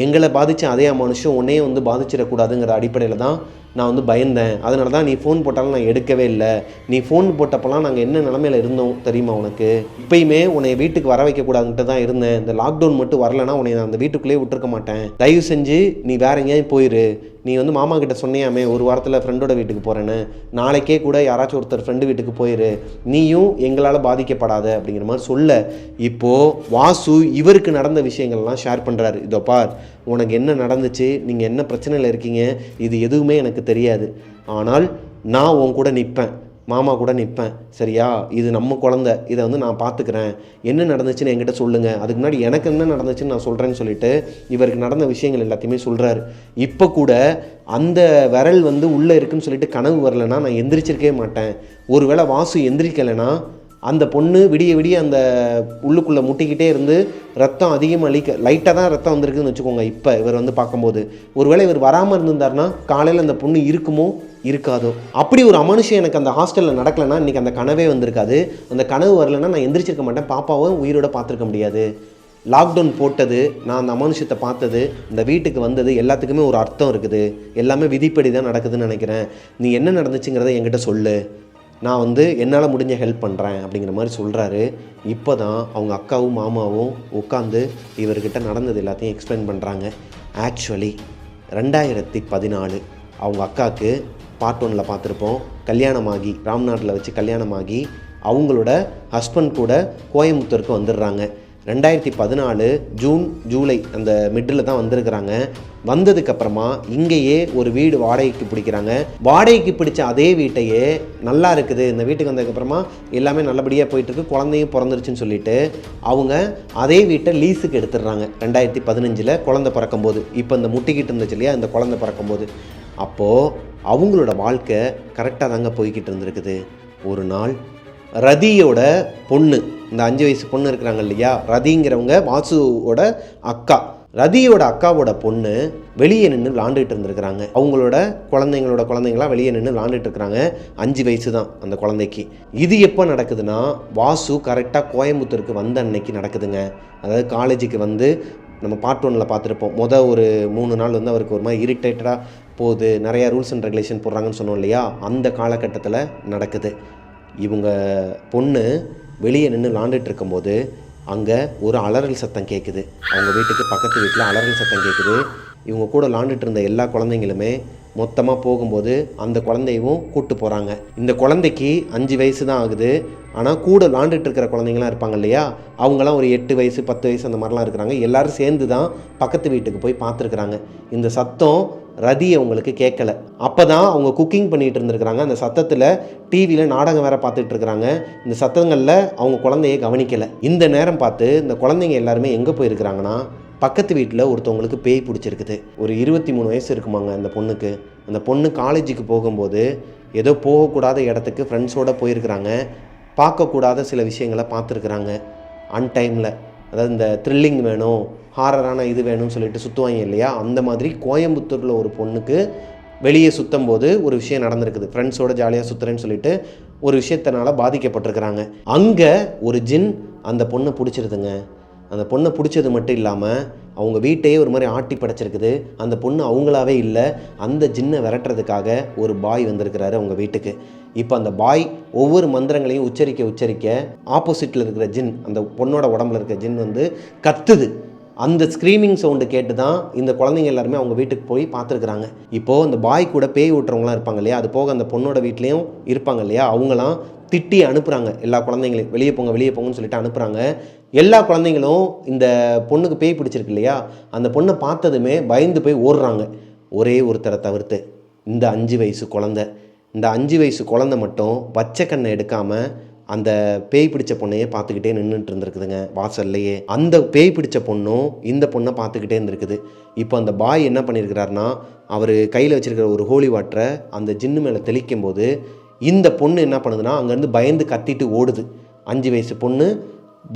எங்களை பாதித்த அதே மனுஷன் உன்னையே வந்து பாதிச்சிடக்கூடாதுங்கிற அடிப்படையில் தான் நான் வந்து பயந்தேன். அதனால தான் நீ ஃபோன் போட்டாலும் நான் எடுக்கவே இல்லை. நீ ஃபோன் போட்டப்பெல்லாம் நாங்கள் என்ன நிலமையில் இருந்தோம் தெரியுமா உனக்கு? இப்பயுமே உன்னை வீட்டுக்கு வர வைக்கக்கூடாதுன்ட்டு தான் இருந்தேன். இந்த லாக்டவுன் மட்டும் வரலைன்னா உன்னை நான் அந்த வீட்டுக்குள்ளேயே விட்டுருக்க மாட்டேன். தயவு செஞ்சு நீ வேற எங்கேயும் போயிரு. நீ வந்து மாமா கிட்ட சொன்னியாமே ஒரு வாரத்தில் ஃப்ரெண்டோட வீட்டுக்கு போகிறேன்னு, நாளைக்கே கூட யாராச்சும் ஒருத்தர் ஃப்ரெண்டு வீட்டுக்கு போயிரு, நீயும் எங்களால் பாதிக்கப்படாத அப்படிங்கிற மாதிரி சொல்ல. இப்போது வாசு இவருக்கு நடந்த விஷயங்கள்லாம் ஷேர் பண்ணுறாரு. இதோ பார், உனக்கு என்ன நடந்துச்சு, நீங்கள் என்ன பிரச்சனையில் இருக்கீங்க, இது எதுவுமே எனக்கு தெரியாது. ஆனால் நான் உன் கூட நிற்பேன், மாமா கூட நிற்பேன், சரியா? இது நம்ம குழந்தை, இதை வந்து நான் பார்த்துக்கிறேன். என்ன நடந்துச்சுன்னு என்கிட்ட சொல்லுங்கள், அதுக்கு முன்னாடி எனக்கு என்ன நடந்துச்சுன்னு நான் சொல்கிறேன்னு சொல்லிட்டு இவருக்கு நடந்த விஷயங்கள் எல்லாத்தையுமே சொல்கிறாரு. இப்போ கூட அந்த விரல் வந்து உள்ளே இருக்குன்னு சொல்லிட்டு கனவு வரலைன்னா நான் எந்திரிச்சிருக்கவே மாட்டேன். ஒருவேளை வாசு எந்திரிக்கலைன்னா அந்த பொண்ணு விடிய விடிய அந்த உள்ளுக்குள்ளே முட்டிக்கிட்டே இருந்து ரத்தம் அதிகமாக லைட்டாக தான் ரத்தம் வந்திருக்குதுன்னு வச்சுக்கோங்க. இப்போ இவர் வந்து பார்க்கும்போது ஒருவேளை இவர் வராமல் இருந்திருந்தாருன்னா காலையில் அந்த பொண்ணு இருக்குமோ இருக்காதோ. அப்படி ஒரு அமனுஷம் எனக்கு அந்த ஹாஸ்டலில் நடக்கலைன்னா இன்றைக்கி அந்த கனவே வந்திருக்காது. அந்த கனவு வரலைன்னா நான் எந்திரிச்சிருக்க மாட்டேன், பாப்பாவும் உயிரோட பார்த்துருக்க முடியாது. லாக்டவுன் போட்டது, நான் அந்த அமானுஷத்தை பார்த்தது, இந்த வீட்டுக்கு வந்தது எல்லாத்துக்குமே ஒரு அர்த்தம் இருக்குது. எல்லாமே விதிப்படி தான் நடக்குதுன்னு நினைக்கிறேன். நீ என்ன நடந்துச்சுங்கிறத என்கிட்ட சொல்லு, நான் வந்து என்னால் முடிஞ்ச ஹெல்ப் பண்ணுறேன் அப்படிங்கிற மாதிரி சொல்கிறாரு. இப்போ தான் அவங்க அக்காவும் மாமாவும் உட்காந்து இவர்கிட்ட நடந்தது எல்லாத்தையும் எக்ஸ்பிளைன் பண்ணுறாங்க. ஆக்சுவலி 2014 அவங்க அக்காவுக்கு பார்ட் 1ல் பார்த்துருப்போம், கல்யாணமாகி ராம்நாட்டில் வச்சு கல்யாணமாகி அவங்களோட ஹஸ்பண்ட் கூட கோயம்புத்தூருக்கு வந்துடுறாங்க. 2014 ஜூன் ஜூலை அந்த மிடில் தான் வந்திருக்கிறாங்க. வந்ததுக்கப்புறமா இங்கேயே ஒரு வீடு வாடகைக்கு பிடிக்கிறாங்க. வாடகைக்கு பிடிச்ச அதே வீட்டையே நல்லா இருக்குது, இந்த வீட்டுக்கு வந்ததுக்கப்புறமா எல்லாமே நல்லபடியாக போயிட்டுருக்கு, குழந்தையும் பிறந்துருச்சுன்னு சொல்லிட்டு அவங்க அதே வீட்டை லீஸுக்கு எடுத்துடுறாங்க. 2015 குழந்தை பிறக்கும்போது, இப்போ இந்த முட்டிக்கிட்டு இருந்துச்சு இல்லையா இந்த குழந்தை பிறக்கும்போது, அப்போது அவங்களோட வாழ்க்கை கரெக்டாக தாங்க போய்கிட்டு இருந்திருக்குது. ஒரு நாள் ரதியோட பொண்ணு, இந்த 5 வயசு பொண்ணு இருக்கிறாங்க இல்லையா, ரதிங்கிறவங்க வாசுவோட அக்கா, ரதியோட அக்காவோட பொண்ணு வெளியே நின்று விளாண்டுட்டு இருந்திருக்கிறாங்க. அவங்களோட குழந்தைங்களாம் வெளியே நின்று விளாண்டுட்டு இருக்கிறாங்க. 5 வயசு தான் அந்த குழந்தைக்கு. இது எப்போ நடக்குதுன்னா வாசு கரெக்டாக கோயம்புத்தூருக்கு வந்த அன்னைக்கு நடக்குதுங்க. அதாவது காலேஜுக்கு வந்து நம்ம பார்ட் 1ல் பார்த்துருப்போம், ஒரு 3 நாள் வந்து அவருக்கு ஒரு மாதிரி இரிட்டேட்டடாக போகுது, நிறையா ரூல்ஸ் அண்ட் ரெகுலேஷன் போடுறாங்கன்னு சொன்னோம் இல்லையா, அந்த காலகட்டத்தில் நடக்குது. இவங்க பொண்ணு வெளியே நின்று விளாண்டுட்டு இருக்கும்போது அங்கே ஒரு அலறல் சத்தம் கேட்குது. அவங்க வீட்டுக்கு பக்கத்து வீட்டில் அலறல் சத்தம் கேட்குது. இவங்க கூட விளாண்டுட்டு இருந்த எல்லா குழந்தைங்களுமே மொத்தமாக போகும்போது அந்த குழந்தையும் கூப்பிட்டு போகிறாங்க. இந்த குழந்தைக்கு 5 வயசு தான் ஆகுது. ஆனால் கூட விளாண்டுட்டு இருக்கிற குழந்தைங்களாம் இருப்பாங்க இல்லையா, அவங்களாம் ஒரு 8 வயசு 10 வயசு அந்த மாதிரிலாம் இருக்கிறாங்க. எல்லோரும் சேர்ந்து தான் பக்கத்து வீட்டுக்கு போய் பார்த்துருக்குறாங்க. இந்த சத்தம் ரதி அவங்களுக்கு கேட்கலை. அப்போ தான் அவங்க குக்கிங் பண்ணிகிட்டு இருந்துருக்குறாங்க. அந்த சத்தத்தில் டிவியில் நாடகம் வேறு பார்த்துட்டு இருக்கிறாங்க. இந்த சத்தங்களில் அவங்க குழந்தைய கவனிக்கலை. இந்த நேரம் பார்த்து இந்த குழந்தைங்க எல்லாருமே எங்கே போயிருக்கிறாங்கன்னா, பக்கத்து வீட்டில் ஒருத்தவங்களுக்கு பேய் பிடிச்சிருக்குது. ஒரு 23 வயசு இருக்குமாங்க அந்த பொண்ணுக்கு. அந்த பொண்ணு காலேஜுக்கு போகும்போது ஏதோ போகக்கூடாத இடத்துக்கு ஃப்ரெண்ட்ஸோடு போயிருக்கிறாங்க. பார்க்கக்கூடாத சில விஷயங்களை பார்த்துருக்குறாங்க அன்டைமில். அதாவது இந்த த்ரில்லிங் வேணும், ஹாரரான இது வேணும்னு சொல்லிட்டு சுற்றுவாங்க இல்லையா, அந்த மாதிரி கோயம்புத்தூரில் ஒரு பொண்ணுக்கு வெளியே சுற்றும் போது ஒரு விஷயம் நடந்திருக்குது. ஃப்ரெண்ட்ஸோடு ஜாலியாக சுற்றுறேன்னு சொல்லிட்டு ஒரு விஷயத்தினால பாதிக்கப்பட்டிருக்கிறாங்க. அங்கே ஒரு ஜின் அந்த பொண்ணை பிடிச்சிருதுங்க. அந்த பொண்ணை பிடிச்சது மட்டும் இல்லாமல் அவங்க வீட்டையே ஒரு மாதிரி ஆட்டி படைச்சிருக்குது. அந்த பொண்ணு அவங்களாவே இல்லை, அந்த ஜின்னை விரட்டுறதுக்காக ஒரு பாய் வந்திருக்கிறாரு அவங்க வீட்டுக்கு. இப்போ அந்த பாய் ஒவ்வொரு மந்திரங்களையும் உச்சரிக்க ஆப்போசிட்டில் இருக்கிற ஜின், அந்த பொண்ணோட உடம்புல இருக்கிற ஜின் வந்து கத்துது. அந்த ஸ்க்ரீமிங் சவுண்டு கேட்டு தான் இந்த குழந்தைங்க எல்லாருமே அவங்க வீட்டுக்கு போய் பார்த்துருக்குறாங்க. இப்போது அந்த பாய் கூட பேய் ஊட்டுறவங்களாம் இருப்பாங்க இல்லையா, அது போக அந்த பொண்ணோட வீட்லேயும் இருப்பாங்க இல்லையா, அவங்களாம் திட்டி அனுப்புகிறாங்க. எல்லா குழந்தைங்களையும் வெளியே போங்கன்னு சொல்லிட்டு அனுப்புகிறாங்க. எல்லா குழந்தைங்களும் இந்த பொண்ணுக்கு பேய் பிடிச்சிருக்கு இல்லையா, அந்த பொண்ணை பார்த்ததுமே பயந்து போய் ஓடுறாங்க. ஒரே ஒருத்தரை தவிர்த்து இந்த 5 வயசு குழந்தை. இந்த 5 வயசு குழந்தை மட்டும் பச்சை கண்ணை எடுக்காமல் அந்த பேய் பிடிச்ச பொண்ணையே பார்த்துக்கிட்டே நின்றுட்டு இருந்திருக்குதுங்க வாசல்லையே. அந்த பேய் பிடிச்ச பொண்ணும் இந்த பொண்ணை பார்த்துக்கிட்டே இருந்திருக்குது. இப்போ அந்த பாய் என்ன பண்ணியிருக்கிறாருன்னா, அவர் கையில் வச்சுருக்கிற ஒரு ஹோலி வாட்டரை அந்த ஜின்னு மேலே தெளிக்கும் போது இந்த பொண்ணு என்ன பண்ணுதுன்னா அங்கேருந்து பயந்து கத்திட்டு ஓடுது. 5 வயசு பொண்ணு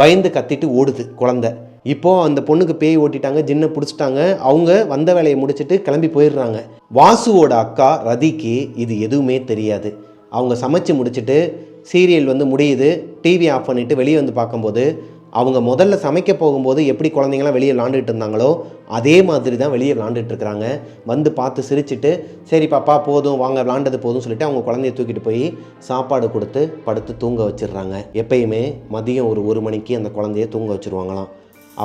பயந்து கத்திட்டு ஓடுது குழந்தை. இப்போது அந்த பொண்ணுக்கு பேய் ஓட்டிட்டாங்க, ஜின்னை பிடிச்சிட்டாங்க. அவங்க வந்த வேலையை முடிச்சுட்டு கிளம்பி போயிடுறாங்க. வாசுவோட அக்கா ரதிக்கு இது எதுவுமே தெரியாது. அவங்க சமைச்சு முடிச்சுட்டு சீரியல் வந்து முடியுது, டிவி ஆஃப் பண்ணிவிட்டு வெளியே வந்து பார்க்கும்போது அவங்க முதல்ல சமைக்க போகும்போது எப்படி குழந்தைங்களாம் வெளியே விளாண்டுட்டு இருந்தாங்களோ அதே மாதிரி தான் வெளியே விளாண்டுட்டு இருக்கிறாங்க. வந்து பார்த்து சிரிச்சுட்டு சரி பாப்பா போதும் வாங்க விளாண்டது போதும்னு சொல்லிட்டு அவங்க குழந்தைய தூக்கிட்டு போய் சாப்பாடு கொடுத்து படுத்து தூங்க வச்சிடுறாங்க. எப்பயுமே மதியம் ஒரு 1 மணிக்கு அந்த குழந்தைய தூங்க வச்சுருவாங்களாம்.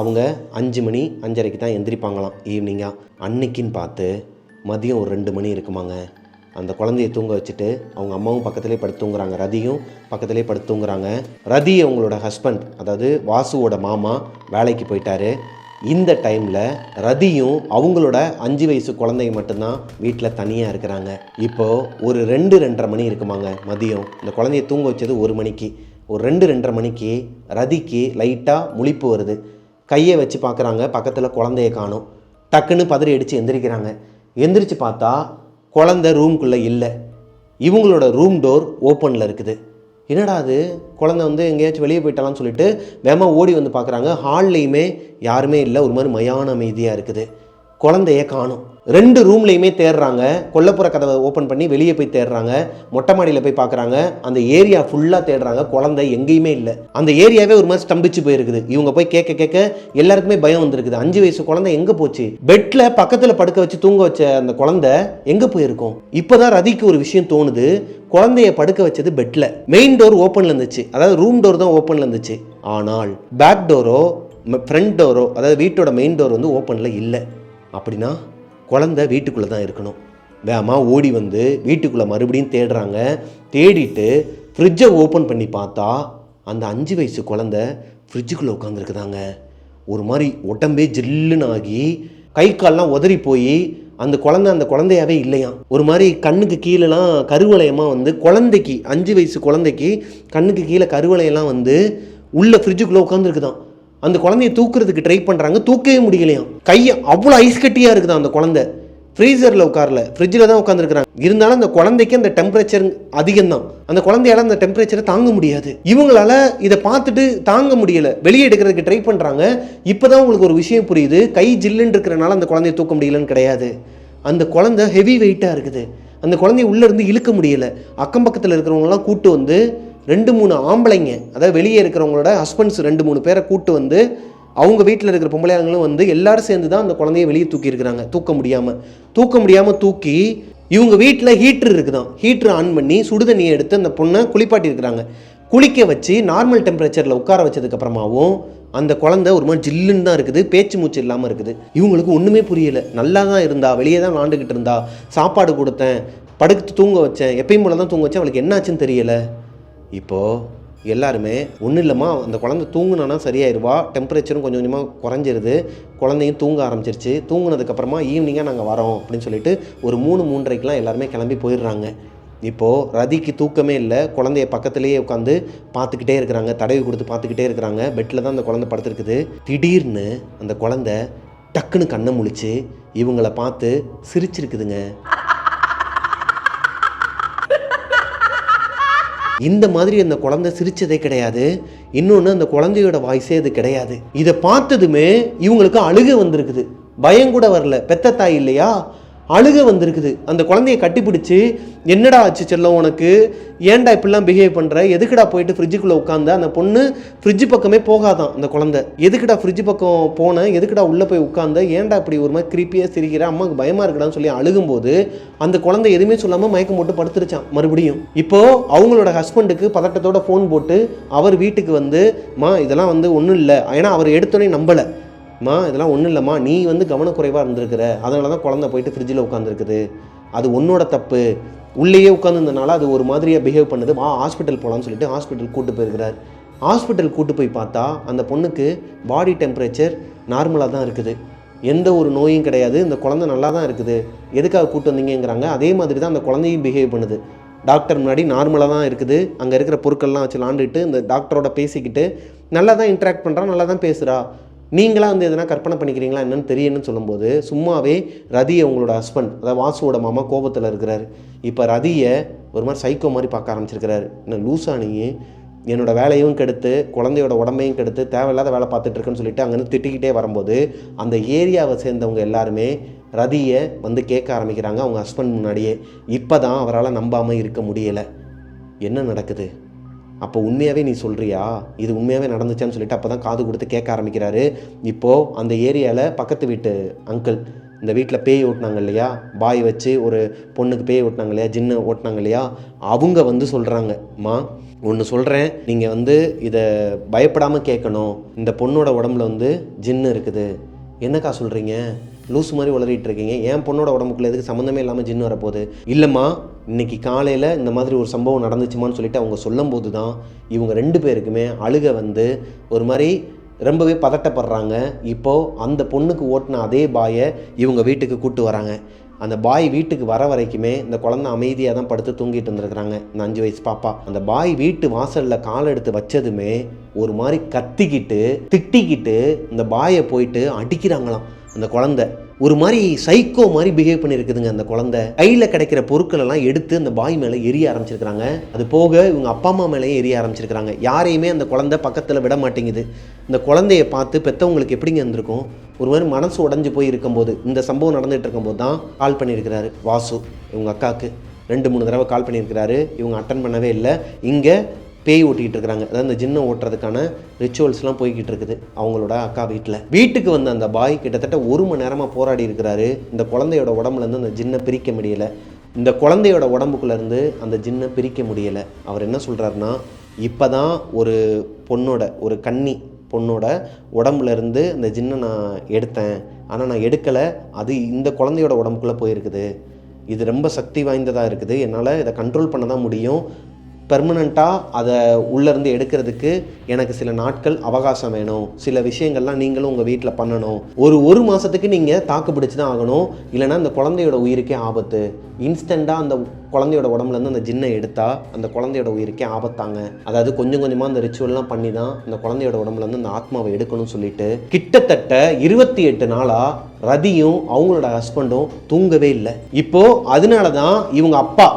அவங்க 5 மணி 5:30 தான் எந்திரிப்பாங்களாம் ஈவினிங்காக. அன்னைக்குன்னு பார்த்து மதியம் ஒரு 2 மணி இருக்குமாங்க. அந்த குழந்தைய தூங்க வச்சுட்டு அவங்க அம்மாவும் பக்கத்துலேயே படுத்து தூங்குறாங்க, ரதியும் பக்கத்துலேயே படுத்து தூங்குறாங்க. ரதி அவங்களோட ஹஸ்பண்ட், அதாவது வாசுவோட மாமா வேலைக்கு போயிட்டாரு. இந்த டைமில் ரதியும் அவங்களோட 5 வயசு குழந்தைங்க மட்டும்தான் வீட்டில் தனியாக இருக்கிறாங்க. இப்போது ஒரு 2-2:30 மணி இருக்குமாங்க மதியம். இந்த குழந்தைய தூங்க வச்சது 1 மணிக்கு. ஒரு 2-2:30 மணிக்கு ரதிக்கு லைட்டாக முழிப்பு வருது. கையை வச்சு பார்க்குறாங்க, பக்கத்தில் குழந்தைய காணும். டக்குன்னு பதறி அடித்து எந்திரிக்கிறாங்க. எந்திரிச்சு பார்த்தா குழந்தை ரூம்குள்ளே இல்லை. இவங்களோட ரூம் டோர் ஓப்பனில் இருக்குது. என்னடா அது குழந்தை வந்து எங்கேயாச்சும் வெளியே போயிட்டாலான்னு சொல்லிட்டு வேகமாக ஓடி வந்து பார்க்குறாங்க. ஹால்லையுமே யாருமே இல்லை, ஒரு மாதிரி மயான அமைதியாக இருக்குது. குழந்தைய காணும். 2 ரூம்லையுமே தேடுறாங்க. கொல்லைப்புற கதவை ஓப்பன் பண்ணி வெளியே போய் தேடுறாங்க. மொட்டை மாடியில் போய் பார்க்குறாங்க. அந்த ஏரியா ஃபுல்லாக தேடுறாங்க. குழந்தை எங்கேயுமே இல்லை. அந்த ஏரியாவே ஒரு மாதிரி ஸ்தம்பிச்சு போயிருக்குது. இவங்க போய் கேட்க கேட்க எல்லாருக்குமே பயம் வந்துருக்குது. 5 வயசு குழந்தை எங்கே போச்சு? பெட்டில் பக்கத்தில் படுக்க வச்சு தூங்க வச்ச அந்த குழந்தை எங்கே போயிருக்கும்? இப்போதான் ரதிக்கு ஒரு விஷயம் தோணுது. குழந்தைய படுக்க வச்சது பெட்டில். மெயின் டோர் ஓப்பனில் இருந்துச்சு, அதாவது ரூம் டோர் தான் ஓப்பனில் இருந்துச்சு. ஆனால் பேக் டோரோ ஃப்ரண்ட் டோரோ, அதாவது வீட்டோட மெயின் டோர் வந்து ஓப்பனில் இல்லை. அப்படின்னா குழந்தை வீட்டுக்குள்ளே தான் இருக்கணும். வேகமாக ஓடி வந்து வீட்டுக்குள்ளே மறுபடியும் தேடுறாங்க. தேடிட்டு ஃப்ரிட்ஜை ஓப்பன் பண்ணி பார்த்தா அந்த 5 வயசு குழந்தை ஃப்ரிட்ஜுக்குள்ளே உட்காந்துருக்குதாங்க. ஒரு மாதிரி உடம்பே ஜில்லுன்னு ஆகி கை கால்லாம் உதறி போய் அந்த குழந்தையாவே இல்லையாம். ஒரு மாதிரி கண்ணுக்கு கீழெல்லாம் கருவளையமாக வந்து குழந்தைக்கு 5 வயசு குழந்தைக்கு கண்ணுக்கு கீழே கருவளையெல்லாம் வந்து உள்ள ஃப்ரிட்ஜுக்குள்ளே உட்காந்துருக்குதான். அந்த குழந்தைய தூக்குறதுக்கு ட்ரை பண்ணுறாங்க, தூக்கவே முடியலையாம். கையை அவ்வளோ ஐஸ் கட்டியாக இருக்குதான். அந்த குழந்தை ஃப்ரீசரில் உட்காரல, ஃப்ரிட்ஜில் தான் உட்காந்துருக்குறாங்க. இருந்தாலும் அந்த குழந்தைக்கு அந்த டெம்பரேச்சர் அதிகம்தான். அந்த குழந்தையால அந்த டெம்பரேச்சரை தாங்க முடியாது. இவங்களால இதை பார்த்துட்டு தாங்க முடியலை, வெளியே எடுக்கிறதுக்கு ட்ரை பண்ணுறாங்க. இப்போ தான் உங்களுக்கு ஒரு விஷயம் புரியுது. கை ஜில்லுன்னு இருக்கிறனால அந்த குழந்தைய தூக்க முடியலன்னு கிடையாது. அந்த குழந்தை ஹெவி வெயிட்டாக இருக்குது. அந்த குழந்தைய உள்ளேருந்து இழுக்க முடியலை. அக்கம் பக்கத்தில் இருக்கிறவங்களாம் கூட்டு வந்து 2-3 ஆம்பளைங்க, அதாவது வெளியே இருக்கிறவங்களோட ஹஸ்பண்ட்ஸ் 2-3 பேரை கூட்டு வந்து அவங்க வீட்டில் இருக்கிற பொம்பளைங்களும் வந்து எல்லாரும் சேர்ந்து தான் அந்த குழந்தைய வெளியே தூக்கி இருக்கிறாங்க. தூக்க முடியாமல் தூக்கி இவங்க வீட்டில் ஹீட்ரு இருக்குதான், ஹீட்ரு ஆன் பண்ணி சுடுதண்ணியை எடுத்து அந்த பொண்ணை குளிப்பாட்டி இருக்கிறாங்க. குளிக்க வச்சு நார்மல் டெம்பரேச்சரில் உட்கார வச்சதுக்கப்புறமாவும் அந்த குழந்தை ஒரு மாதிரி ஜில்லுன்னு தான் இருக்குது, பேச்சு மூச்சு இல்லாமல் இருக்குது. இவங்களுக்கு ஒன்றுமே புரியலை. நல்லா தான் இருந்தா, வெளியே தான் விளாண்டுக்கிட்டு இருந்தா, சாப்பாடு கொடுத்தேன், படுத்து தூங்க வச்சேன், எப்பயும் போல தான் தூங்க வச்சேன், அவளுக்கு என்னாச்சுன்னு தெரியலை. இப்போது எல்லாருமே ஒன்றும் இல்லைம்மா, அந்த குழந்தை தூங்குனானா சரியாயிருவா, டெம்பரேச்சரும் கொஞ்சம் கொஞ்சமாக குறைஞ்சிருது, குழந்தையும் தூங்க ஆரம்பிச்சிருச்சு, தூங்குனதுக்கப்புறமா ஈவினிங்காக நாங்கள் வரோம் அப்படின்னு சொல்லிட்டு ஒரு 3-3:30க்கெலாம் எல்லாருமே கிளம்பி போயிடுறாங்க. இப்போது ரதிக்கு தூக்கமே இல்லை. குழந்தைய பக்கத்துலேயே உட்காந்து பார்த்துக்கிட்டே இருக்கிறாங்க, தடவி கொடுத்து பார்த்துக்கிட்டே இருக்கிறாங்க. பெட்டில் தான் அந்த குழந்தை படுத்துருக்குது. திடீர்னு அந்த குழந்தை டக்குன்னு கண்ணை முழிச்சு இவங்களை பார்த்து சிரிச்சிருக்குதுங்க. இந்த மாதிரி அந்த குழந்தை சிரிச்சதே கிடையாது. இன்னொன்று, அந்த குழந்தையோட வாய்ஸே அது கிடையாது. இதை பார்த்ததுமே இவங்களுக்கு அழுக வந்திருக்குது. பயம் கூட வரல, பெத்த தாய் இல்லையா, அழுக வந்திருக்குது. அந்த குழந்தைய கட்டிப்பிடிச்சு, என்னடா ஆச்சு செல்லம் உனக்கு, ஏன்டா இப்படிலாம் பிஹேவ் பண்ணுற, எதுக்குடா போயிட்டு ஃப்ரிட்ஜுக்குள்ளே உட்காந்த. அந்த பொண்ணு ஃப்ரிட்ஜு பக்கமே போகாதான். அந்த குழந்தை எதுக்குடா ஃப்ரிட்ஜு பக்கம் போனேன், எதுக்குடா உள்ளே போய் உட்காந்த, ஏன்டா இப்படி ஒரு மாதிரி கிரீப்பியாக சிரிக்கிற, அம்மாவுக்கு பயமாக இருக்குடான்னு சொல்லி அழுகும்போது அந்த குழந்தை எதுவுமே சொல்லாமல் மயக்கம் போட்டு படுத்துருச்சான் மறுபடியும். இப்போது அவங்களோட ஹஸ்பண்டுக்கு பதட்டத்தோட ஃபோன் போட்டு அவர் வீட்டுக்கு வந்து, மா இதெல்லாம் வந்து ஒன்றும் இல்லை, ஏன்னா அவர் எடுத்தோடனே நம்பலை, மா இதெல்லாம் ஒன்றும் இல்லைம்மா, நீ வந்து கவனக்குறைவாக இருந்திருக்கிற, அதனால தான் குழந்தை போயிட்டு ஃப்ரிட்ஜில் உட்காந்துருக்குது, அது உன்னோட தப்பு, உள்ளேயே உட்காந்துருந்தனால அது ஒரு மாதிரியாக பிஹேவ் பண்ணுது, ஹாஸ்பிட்டல் போகலான்னு சொல்லிட்டு ஹாஸ்பிட்டல் கூட்டு போயிருக்கிறார். ஹாஸ்பிட்டல் கூட்டு போய் பார்த்தா அந்த பொண்ணுக்கு பாடி டெம்பரேச்சர் நார்மலாக தான் இருக்குது, எந்த ஒரு நோயும் கிடையாது, இந்த குழந்தை நல்லா தான் இருக்குது, எதுக்காக கூட்டு வந்தீங்கிறாங்க. அதே மாதிரி தான் அந்த குழந்தையும் பிஹேவ் பண்ணுது. டாக்டர் முன்னாடி நார்மலாக தான் இருக்குது, அங்கே இருக்கிற பொருட்கள்லாம் வச்சு விளாண்டுட்டு இந்த டாக்டரோட பேசிக்கிட்டு நல்லா தான் இன்ட்ராக்ட் பண்ணுறா, நல்லா தான் பேசுகிறா, நீங்களாம் வந்து எதனா கற்பனை பண்ணிக்கிறீங்களா என்னன்னு தெரியணும்னு சொல்லும்போது சும்மாவே ரதியை உங்களோட ஹஸ்பண்ட், அதாவது வாசுவோட மாமா கோபத்தில் இருக்கிறார். இப்போ ரதியை ஒரு மாதிரி சைக்கோ மாதிரி பார்க்க ஆரம்பிச்சிருக்கிறாரு. என்ன லூசா நீ, என்னோட வேலையும் கெடுத்து குழந்தையோட உடம்பையும் கெடுத்து தேவையில்லாத வேலை பார்த்துட்ருக்குன்னு சொல்லிட்டு அங்கேருந்து திட்டிக்கிட்டே வரும்போது அந்த ஏரியாவை சேர்ந்தவங்க எல்லாருமே ரதியை வந்து கேட்க ஆரம்பிக்கிறாங்க அவங்க ஹஸ்பண்ட் முன்னாடியே. இப்போ தான் அவரால் நம்பாமல் இருக்க முடியலை. என்ன நடக்குது, அப்போ உண்மையாகவே நீ சொல்கிறியா, இது உண்மையாகவே நடந்துச்சான்னு சொல்லிட்டு அப்போ தான் காது கொடுத்து கேட்க ஆரம்பிக்கிறாரு. இப்போது அந்த ஏரியாவில் பக்கத்து வீட்டு அங்கிள், இந்த வீட்டில் பேய் ஓட்டினாங்க இல்லையா, பாய் வச்சு ஒரு பொண்ணுக்கு பேய் ஓட்டினாங்க இல்லையா, ஜின்னு ஓட்டினாங்க இல்லையா, அவங்க வந்து சொல்கிறாங்க, மா ஒன்று சொல்கிறேன், நீங்கள் வந்து இதை பயப்படாமல் கேட்கணும், இந்த பொண்ணோட உடம்புல வந்து ஜின்னு இருக்குது. என்னக்கா சொல்கிறீங்க, லூஸ் மாதிரி உளறிட்டு இருக்கீங்க, என் பொண்ணோட உடம்புக்குள்ள எதுக்கு சம்மந்தமே இல்லாமல் ஜின்னு வரப்போகுது. இல்லைம்மா, இன்றைக்கி காலையில் இந்த மாதிரி ஒரு சம்பவம் நடந்துச்சுமான்னு சொல்லிட்டு அவங்க சொல்லும் போது தான் இவங்க 2 பேருக்குமே அழுக வந்து ஒரு மாதிரி ரொம்பவே பதட்டப்படுறாங்க. இப்போது அந்த பொண்ணுக்கு ஓட்டின அதே பாயை இவங்க வீட்டுக்கு கூப்பிட்டு வராங்க. அந்த பாய் வீட்டுக்கு வர வரைக்குமே இந்த குழந்தை அமைதியாக தான் படுத்து தூங்கிட்டு இருந்திருக்கிறாங்க, இந்த 5 வயசு பாப்பா. அந்த பாய் வீட்டு வாசலில் கால் எடுத்து வச்சதுமே ஒரு மாதிரி கத்திக்கிட்டு திட்டிக்கிட்டு இந்த பாயை போயிட்டு அடிக்கிறாங்களாம். அந்த குழந்தை ஒரு மாதிரி சைக்கோ மாதிரி பிஹேவ் பண்ணியிருக்குதுங்க. அந்த குழந்தை கையில் கிடைக்கிற பொருட்கள் எல்லாம் எடுத்து அந்த பாய் மேலே எரிய ஆரம்பிச்சிருக்கிறாங்க. அது போக இவங்க அப்பா அம்மா மேலேயும் எரிய ஆரம்பிச்சிருக்கிறாங்க. யாரையுமே அந்த குழந்தை பக்கத்தில் விட மாட்டேங்குது. இந்த குழந்தைய பார்த்து பெற்றவங்களுக்கு எப்படிங்க இருந்திருக்கும்? ஒரு மாதிரி மனசு உடஞ்சி போய் இருக்கும்போது, இந்த சம்பவம் நடந்துகிட்டு இருக்கும்போது தான் கால் பண்ணியிருக்கிறாரு வாசு. இவங்க அக்காவுக்கு 2-3 தடவை கால் பண்ணியிருக்கிறாரு. இவங்க அட்டன் பண்ணவே இல்லை. இங்கே பேய் ஓட்டிகிட்டு இருக்கிறாங்க. அதாவது இந்த ஜின்னை ஓட்டுறதுக்கான ரிச்சுவல்ஸ்லாம் போய்கிட்டு இருக்குது அவங்களோட அக்கா வீட்டில். வீட்டுக்கு வந்த அந்த பாய் கிட்டத்தட்ட 1 மணி நேரமாக போராடி இருக்கிறாரு. இந்த குழந்தையோட உடம்புலேருந்து அந்த ஜின்னை பிரிக்க முடியலை. இந்த குழந்தையோட உடம்புக்குள்ளேருந்து அந்த ஜின்னை பிரிக்க முடியலை. அவர் என்ன சொல்கிறாருன்னா, இப்போ தான் ஒரு கன்னி பொண்ணோட உடம்புலேருந்து அந்த ஜின்னை நான் எடுத்தேன். ஆனால் நான் எடுக்கலை. அது இந்த குழந்தையோட உடம்புக்குள்ளே போயிருக்குது. இது ரொம்ப சக்தி வாய்ந்ததாக இருக்குது. என்னால் இதை கண்ட்ரோல் பண்ண தான் முடியும். பெர்மனண்ட்டாக அதை உள்ளேருந்து எடுக்கிறதுக்கு எனக்கு சில நாட்கள் அவகாசம் வேணும். சில விஷயங்கள்லாம் நீங்களும் உங்கள் வீட்டில் பண்ணணும். ஒரு மாதத்துக்கு நீங்கள் தாக்கு பிடிச்சி தான் ஆகணும். இல்லைனா அந்த குழந்தையோட உயிருக்கே ஆபத்து. இன்ஸ்டண்ட்டாக அந்த குழந்தையோட உடம்புலேருந்து அந்த ஜின்னை எடுத்தால் அந்த குழந்தையோட உயிருக்கே ஆபத்தாங்க. அதாவது கொஞ்சம் கொஞ்சமாக அந்த ரிச்சுவல்லாம் பண்ணி தான் அந்த குழந்தையோட உடம்புலேருந்து அந்த ஆத்மாவை எடுக்கணும்னு சொல்லிட்டு கிட்டத்தட்ட 28 நாளாக ரதியும் அவங்களோட ஹஸ்பண்டும் தூங்கவே இல்லை. இப்போது அதனால தான் இவங்க அப்பா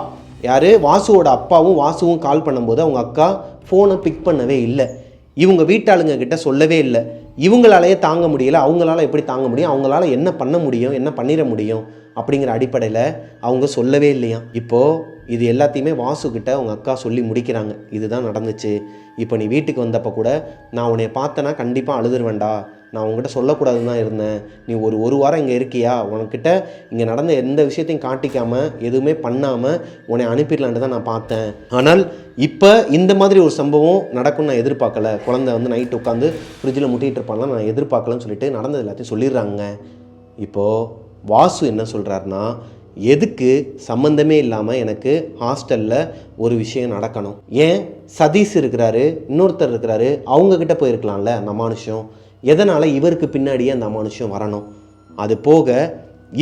யார் வாசுவோட அப்பாவும் வாசுவும் கால் பண்ணும்போது அவங்க அக்கா ஃபோனை பிக் பண்ணவே இல்லை. இவங்க வீட்டாளுங்க கிட்ட சொல்லவே இல்லை. இவங்களாலேயே தாங்க முடியலை. அவங்களால எப்படி தாங்க முடியும்? அவங்களால என்ன பண்ண முடியும்? என்ன பண்ணிட முடியும்? அப்படிங்கிற அடிப்படையில் அவங்க சொல்லவே இல்லையா. இப்போது இது எல்லாத்தையுமே வாசுக்கிட்ட அவங்க அக்கா சொல்லி முடிக்கிறாங்க. இதுதான் நடந்துச்சு. இப்போ நீ வீட்டுக்கு வந்தப்போ கூட நான் உன்னை பார்த்தேன்னா கண்டிப்பாக அழுதுருவேண்டா. நான் உங்ககிட்ட சொல்லக்கூடாதுன்னு தான் இருந்தேன். நீ ஒரு வாரம் இங்கே இருக்கியா? உனக்கிட்ட இங்கே நடந்த எந்த விஷயத்தையும் காட்டிக்காமல் எதுவுமே பண்ணாமல் உன்னை அனுப்பிடலான்ட்டு தான் நான் பார்த்தேன். ஆனால் இப்போ இந்த மாதிரி ஒரு சம்பவம் நடக்கும்னு நான் எதிர்பார்க்கல. குழந்தை நைட்டு உட்காந்து ஃப்ரிட்ஜில் முட்டிகிட்டு இருப்பான்லாம் நான் எதிர்பார்க்கலன்னு சொல்லிட்டு நடந்தது எல்லாத்தையும் சொல்லிடுறாங்க. இப்போது வாசு என்ன சொல்கிறாருன்னா, எதுக்கு சம்மந்தமே இல்லாமல் எனக்கு ஹாஸ்டலில் ஒரு விஷயம் நடக்கணும்? ஏன் சதீஷ் இருக்கிறாரு, இன்னொருத்தர் இருக்கிறாரு, அவங்கக்கிட்ட போயிருக்கலாம்ல அந்த அமானுஷம். எதனால் இவருக்கு பின்னாடியே அந்த அமானுஷம் வரணும்? அது போக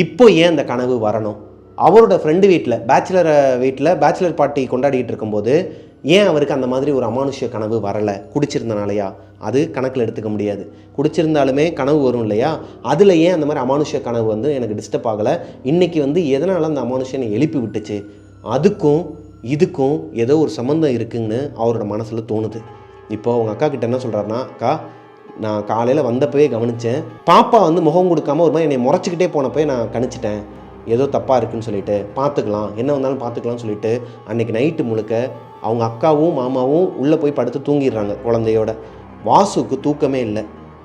இப்போ ஏன் அந்த கனவு வரணும்? அவரோட ஃப்ரெண்டு வீட்டில் பேச்சுலர் பார்ட்டி கொண்டாடிட்டு இருக்கும்போது ஏன் அவருக்கு அந்த மாதிரி ஒரு அமானுஷ்ய கனவு வரலை? குடிச்சிருந்தனாலையா? அது கணக்கில் எடுத்துக்க முடியாது. குடிச்சிருந்தாலுமே கனவு வரும் இல்லையா? அதில் ஏன் அந்த மாதிரி அமானுஷ்ய கனவு எனக்கு டிஸ்டர்ப் ஆகலை? இன்றைக்கி எதனால் அந்த அமானுஷ்யனை எழுப்பி விட்டுச்சு? அதுக்கும் இதுக்கும் ஏதோ ஒரு சம்மந்தம் இருக்குங்கன்னு அவரோட மனசில் தோணுது. இப்போது அவங்க அக்கா கிட்ட என்ன சொல்கிறாருன்னா, அக்கா நான் காலையில் வந்தப்பவே கவனித்தேன். பாப்பா முகம் கொடுக்காமல் ஒரு மாதிரி என்னை முறைச்சிக்கிட்டே போனப்போ நான் கணிச்சிட்டேன் ஏதோ தப்பாக இருக்குன்னு சொல்லிட்டு. பார்த்துக்கலாம், என்ன வந்தாலும் பார்த்துக்கலாம்னு சொல்லிட்டு அன்றைக்கி நைட்டு முழுக்க அவங்க அக்காவும் மாமாவும் உள்ளே போய் படுத்து தூங்கிடுறாங்க குழந்தையோட. வாசுக்கு தூக்கமே இல்லை.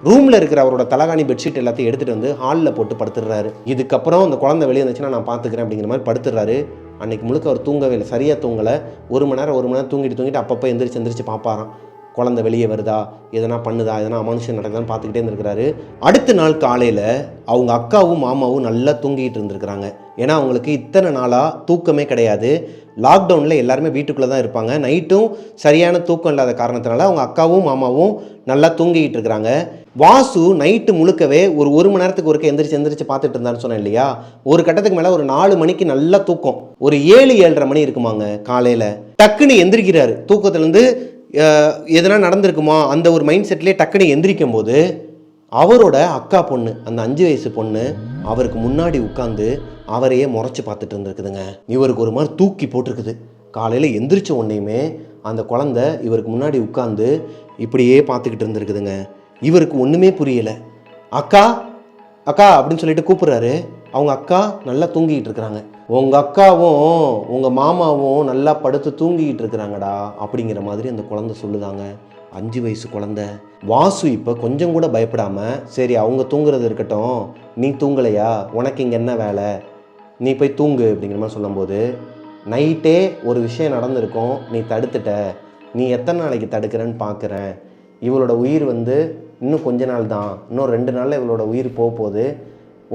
ரூமில் இருக்கிற அவரோட தலகாணி பெட்ஷீட் எல்லாத்தையும் எடுத்துகிட்டு ஹாலில் போட்டு படுத்துடுறாரு. இதுக்கப்புறம் அந்த குழந்தை வெளியே வந்துச்சுன்னா நான் பார்த்துக்கிறேன் அப்படிங்கிற மாதிரி படுத்துடுறாரு. அன்றைக்கி முழுக்க அவர் தூங்கவே இல்லை, சரியாக தூங்கலை. 1 மணி நேரம் தூங்கிட்டு அப்பப்போ எந்திரிச்சு பார்ப்பாராம். குழந்தை வெளியே வருதா, எதனா பண்ணுதா, எதனா அமானுஷம் நடக்குதான்னு பார்த்துக்கிட்டே இருந்திருக்கிறாரு. அடுத்த நாள் காலையில் அவங்க அக்காவும் மாமாவும் நல்லா தூங்கிட்டு இருந்திருக்கிறாங்க. ஏன்னா அவங்களுக்கு இத்தனை நாளாக தூக்கமே கிடையாது. லாக்டவுனில் எல்லாருமே வீட்டுக்குள்ளே தான் இருப்பாங்க. நைட்டும் சரியான தூக்கம் இல்லாத காரணத்தினால அவங்க அக்காவும் மாமாவும் நல்லா தூங்கிக்கிட்டு இருக்கிறாங்க. வாசு நைட்டு முழுக்கவே ஒரு மணி நேரத்துக்கு ஒருக்க எந்திரிச்சு பார்த்துட்டு இருந்தான்னு சொன்னேன் இல்லையா? ஒரு கட்டத்துக்கு மேலே ஒரு 4 மணிக்கு நல்லா தூக்கம், ஒரு 7-7:30 மணி இருக்குமாங்க காலையில். டக்குன்னு எந்திரிக்கிறாரு தூக்கத்துலேருந்து. எதனா நடந்திருக்குமா அந்த ஒரு மைண்ட் செட்லேயே டக்குன்னு எந்திரிக்கும் போது அவரோட அக்கா பொண்ணு, அந்த 5 வயசு பொண்ணு அவருக்கு முன்னாடி உட்காந்து அவரையே முறைச்சி பார்த்துட்டு இருந்திருக்குதுங்க. இவருக்கு ஒரு மாதிரி தூக்கி போட்டிருக்குது. காலையில் எந்திரிச்ச உடனேயுமே அந்த குழந்தை இவருக்கு முன்னாடி உட்காந்து இப்படியே பார்த்துக்கிட்டு இருந்திருக்குதுங்க. இவருக்கு ஒன்றுமே புரியலை. அக்கா அக்கா அப்படின்னு சொல்லிட்டு கூப்பிட்றாரு. அவங்க அக்கா நல்லா தூங்கிக்கிட்டு இருக்கிறாங்க. உங்கள் அக்காவும் உங்கள் மாமாவும் நல்லா படுத்து தூங்கிக்கிட்டு இருக்கிறாங்கடா அப்படிங்கிற மாதிரி அந்த குழந்தை சொல்லுதாங்க. 5 வயசு குழந்தை. வாசு இப்போ கொஞ்சம் கூட பயப்படாமல், சரி அவங்க தூங்குறது இருக்கட்டும், நீ தூங்கலையா, உனக்கு இங்கே என்ன வேலை, நீ போய் தூங்கு அப்படிங்கிற மாதிரி சொல்லும்போது, நைட்டே ஒரு விஷயம் நடந்திருக்கும், நீ தடுத்துட்ட, நீ எத்தனை நாளைக்கு தடுக்கிறேன்னு பார்க்குறேன், இவளோட உயிர் இன்னும் கொஞ்ச நாள் தான், இன்னும் 2 நாளில் இவளோட உயிர் போகுது,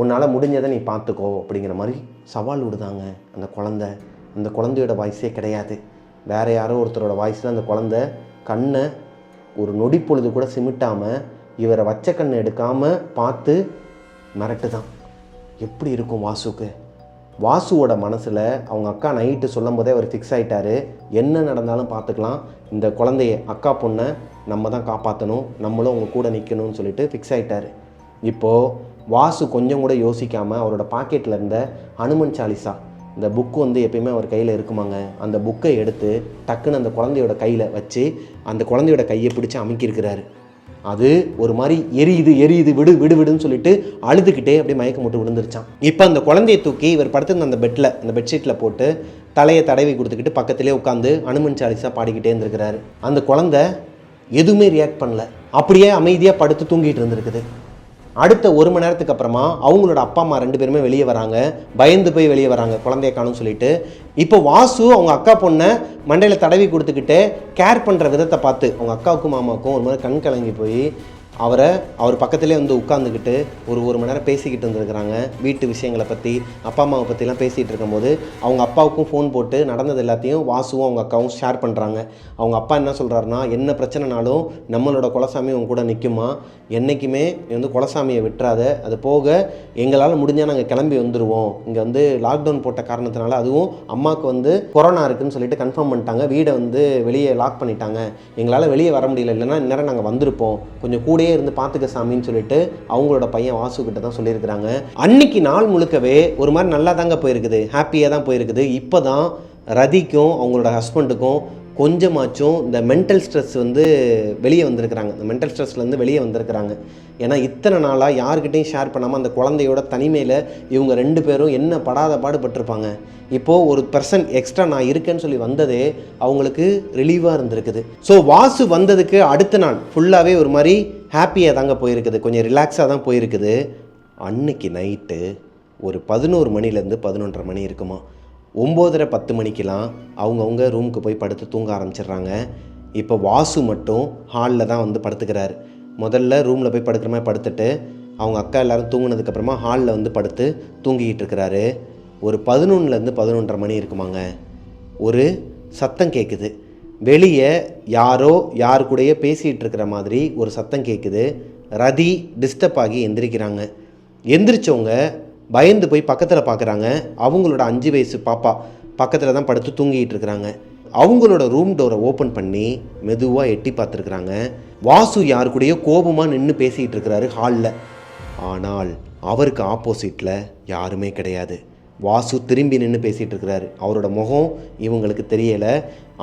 உன்னால் முடிஞ்சதை நீ பார்த்துக்கோ அப்படிங்கிற மாதிரி சவால் விடுதாங்க அந்த குழந்தை. அந்த குழந்தையோட வாய்ஸே கிடையாது, வேறு யாரோ ஒருத்தரோட வாய்ஸில் அந்த குழந்தை கண்ணை ஒரு நொடி பொழுது கூட சிமிட்டாமல் இவரை வச்ச கண்ணை எடுக்காமல் பார்த்து மிரட்டு தான். எப்படி இருக்கும் வாசுக்கு? வாசுவோட மனசில் அவங்க அக்கா நைட்டு சொல்லும் போதே அவர் ஃபிக்ஸ் ஆகிட்டார். என்ன நடந்தாலும் பார்த்துக்கலாம், இந்த குழந்தைய அக்கா பொண்ணை நம்ம தான் காப்பாற்றணும், நம்மளும் அவங்க கூட நிற்கணும்னு சொல்லிட்டு ஃபிக்ஸ் ஆகிட்டார். இப்போது வாசு கொஞ்சம் கூட யோசிக்காமல் அவரோட பாக்கெட்டில் இருந்த ஹனுமன் சாலிசா இந்த புக்கு வந்து எப்பயுமே அவர் கையில் இருக்குமாங்க, அந்த புக்கை எடுத்து டக்குன்னு அந்த குழந்தையோட கையில் வச்சு அந்த குழந்தையோட கையை பிடிச்சி அமுக்கியிருக்கிறாரு. அது ஒரு மாதிரி எரியுது விடுன்னு சொல்லிட்டு அழுதுகிட்டே அப்படியே மயக்கம் போட்டு விழுந்துருச்சான். இப்போ அந்த குழந்தையை தூக்கி இவர் படுத்திருந்த அந்த பெட்டில், அந்த பெட்ஷீட்டில் போட்டு தலையை தடவி கொடுத்துக்கிட்டு பக்கத்திலே உட்காந்து ஹனுமன் சாலிசா பாடிக்கிட்டே இருந்திருக்கிறாரு. அந்த குழந்தை எதுவுமே ரியாக்ட் பண்ணல, அப்படியே அமைதியாக படுத்து தூங்கிட்டு இருந்திருக்குது. அடுத்த 1 மணி நேரத்துக்கு அப்புறமா அவங்களோட அப்பா அம்மா 2 பேருமே வெளியே வராங்க. பயந்து போய் வெளியே வராங்க குழந்தைய காணும்னு சொல்லிட்டு. இப்போ வாசு அவங்க அக்கா பொண்ணை மண்டையில் தடவி கொடுத்துக்கிட்டு கேர் பண்ணுற விதத்தை பார்த்து அவங்க அக்காவுக்கும் மாமாவுக்கும் ஒரு மாதிரி கண் கலங்கி போய் அவர் பக்கத்துலேயே வந்து உட்காந்துக்கிட்டு ஒரு மணி நேரம் பேசிக்கிட்டு இருந்திருக்கிறாங்க. வீட்டு விஷயங்களை பற்றி, அப்பா அம்மாவை பற்றிலாம் பேசிகிட்டு இருக்கும்போது அவங்க அப்பாவுக்கும் ஃபோன் போட்டு நடந்தது எல்லாத்தையும் வாசுவும் அவங்க அக்காவும் ஷேர் பண்ணுறாங்க. அவங்க அப்பா என்ன சொல்கிறாருன்னா, என்ன பிரச்சனைனாலும் நம்மளோட குலசாமி உங்க கூட நிற்குமா, என்றைக்குமே நீ வந்து குலசாமியை விட்டுறாத, அது போக எங்களால் முடிஞ்சால் நாங்கள் கிளம்பி வந்துடுவோம். இங்கே வந்து லாக்டவுன் போட்ட காரணத்தினால அதுவும் அம்மாவுக்கு வந்து கொரோனா இருக்குதுன்னு சொல்லிட்டு கன்ஃபார்ம் பண்ணிட்டாங்க, வீடை வந்து வெளியே லாக் பண்ணிட்டாங்க, எங்களால் வெளியே வர முடியல, இல்லைன்னா இந்நேரம் நாங்கள் வந்திருப்போம், கொஞ்சம் கூடயே இருந்து பார்த்துக்க சாமின்னு சொல்லிட்டு அவங்களோட பையன் வாசு கிட்ட தான் சொல்லியிருக்கிறாங்க. அன்னைக்கு நாள் முழுக்கவே ஒரு மாதிரி நல்லா தாங்க போயிருக்குது, ஹாப்பியாக தான் போயிருக்குது. இப்போ தான் ரதிக்கும் அவங்களோட ஹஸ்பண்டுக்கும் கொஞ்சமாச்சும் இந்த மென்டல் ஸ்ட்ரெஸ் வந்து வெளியே வந்திருக்கிறாங்க. இந்த மென்டல் ஸ்ட்ரெஸ்லேருந்து வெளியே வந்திருக்கிறாங்க. ஏன்னா இத்தனை நாளாக யார்கிட்டையும் ஷேர் பண்ணாமல் அந்த குழந்தையோட தனிமையில் இவங்க 2 பேரும் என்ன படாத பாடுபட்டிருப்பாங்க. இப்போது ஒரு பர்சன் எக்ஸ்ட்ரா நான் இருக்கேன்னு சொல்லி வந்ததே அவங்களுக்கு ரிலீவாக இருந்திருக்குது. ஸோ வாசு வந்ததுக்கு அடுத்த நாள் ஃபுல்லாகவே ஒரு மாதிரி ஹாப்பியாக தாங்க போயிருக்குது, கொஞ்சம் ரிலாக்ஸாக தான் போயிருக்குது. அன்னைக்கு நைட்டு ஒரு 11 மணிலேருந்து 11:30 மணி இருக்குமா. 9:30 10 மணிக்கெலாம் அவங்கவுங்க ரூமுக்கு போய் படுத்து தூங்க ஆரம்பிச்சிடுறாங்க. இப்போ வாசு மட்டும் ஹாலில் தான் வந்து படுத்துக்கிறாரு. முதல்ல ரூமில் போய் படுக்கிற மாதிரி படுத்துட்டு அவங்க அக்கா எல்லோரும் தூங்கினதுக்கப்புறமா ஹாலில் வந்து படுத்து தூங்கிக்கிட்டு இருக்கிறாரு. ஒரு 11லேருந்து 11:30 மணி இருக்குமாங்க. ஒரு சத்தம் கேட்குது, வெளியே யாரோ யார் கூடயே பேசிகிட்டு இருக்கிற மாதிரி ஒரு சத்தம் கேட்குது. ரதி டிஸ்டர்ப் ஆகி எந்திரிக்கிறாங்க. எந்திரிச்சவங்க பயந்து போய் பக்கத்தில் பார்க்குறாங்க. அவங்களோட 5 வயசு பாப்பா பக்கத்தில் தான் படுத்து தூங்கிட்டு இருக்கிறாங்க. அவங்களோட ரூம் டோரை ஓப்பன் பண்ணி மெதுவாக எட்டி பார்த்துருக்குறாங்க. வாசு யார் கூடயோ கோபமாக நின்று பேசிகிட்டு இருக்கிறாரு ஹாலில். ஆனால் அவருக்கு ஆப்போசிட்டில் யாருமே கிடையாது. வாசு திரும்பி நின்று பேசிகிட்டு இருக்கிறாரு. அவரோட முகம் இவங்களுக்கு தெரியலை.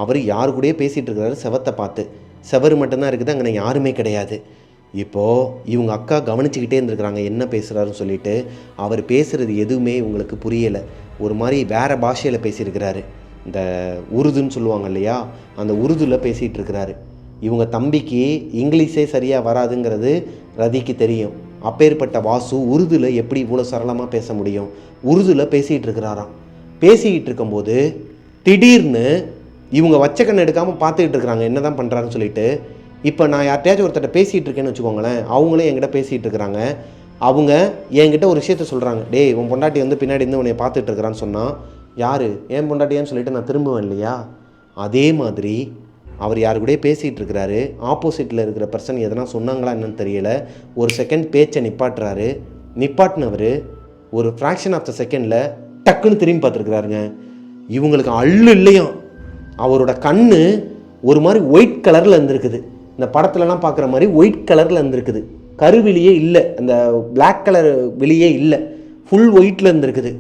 அவர் யாரு கூடயே பேசிகிட்டு இருக்கிறாரு செவத்தை பார்த்து. செவரு மட்டும்தான் இருக்குது, அங்கே யாருமே கிடையாது. இப்போது இவங்க அக்கா கவனிச்சுக்கிட்டே இருந்திருக்கிறாங்க என்ன பேசுகிறாருன்னு சொல்லிட்டு. அவர் பேசுகிறது எதுவுமே இவங்களுக்கு புரியலை. ஒரு மாதிரி வேறு பாஷையில் பேசியிருக்கிறாரு. இந்த உருதுன்னு சொல்லுவாங்க இல்லையா, அந்த உருதுல பேசிகிட்டு இருக்கிறாரு. இவங்க தம்பிக்கு இங்கிலீஷே சரியாக வராதுங்கிறது ரதிக்கு தெரியும். அப்பேற்பட்ட வாசு உருதுல எப்படி இவ்வளோ சரளமாக பேச முடியும்? உருதுல பேசிகிட்டு இருக்கிறாராம். பேசிக்கிட்டு இருக்கும்போது திடீர்னு இவங்க வச்ச கண்ணை எடுக்காமல் பார்த்துக்கிட்டு இருக்கிறாங்க என்ன தான் பண்ணுறாருன்னு சொல்லிட்டு. இப்போ நான் யார்கிட்டயாச்சும் ஒருத்தட்ட பேசிகிட்டு இருக்கேன்னு வச்சுக்கோங்களேன், அவங்களே என்கிட்ட பேசிகிட்டு இருக்கிறாங்க. அவங்க என்கிட்ட ஒரு விஷயத்த சொல்கிறாங்க, டேய் உன் பொண்டாட்டி வந்து பின்னாடி இருந்து உன்னை பார்த்துட்டு இருக்கிறான்னு சொன்னால், யார் ஏன் பொண்டாட்டியான்னு சொல்லிட்டு நான் திரும்புவேன் இல்லையா? அதே மாதிரி அவர் யாரு கூடயே பேசிகிட்டு இருக்கிறாரு. ஆப்போசிட்டில் இருக்கிற பர்சன் எதனா சொன்னாங்களா என்னன்னு தெரியலை. ஒரு செகண்ட் பேச்சை நிப்பாட்டுறாரு. நிப்பாட்டினவர் ஒரு ஃப்ராக்ஷன் ஆஃப் த செகண்டில் டக்குன்னு திரும்பி பார்த்துருக்குறாருங்க. இவங்களுக்கு அள்ளு இல்லையாம். அவரோட கண் ஒரு மாதிரி ஒயிட் கலரில் இருந்திருக்குது. இந்த படத்துலலாம் பார்க்குற மாதிரி ஒயிட் கலரில் இருந்திருக்குது. கருவிலியே இல்லை, அந்த பிளாக் கலர் வெளியே இல்லை, ஃபுல் ஒயிட்டில் இருந்திருக்குது.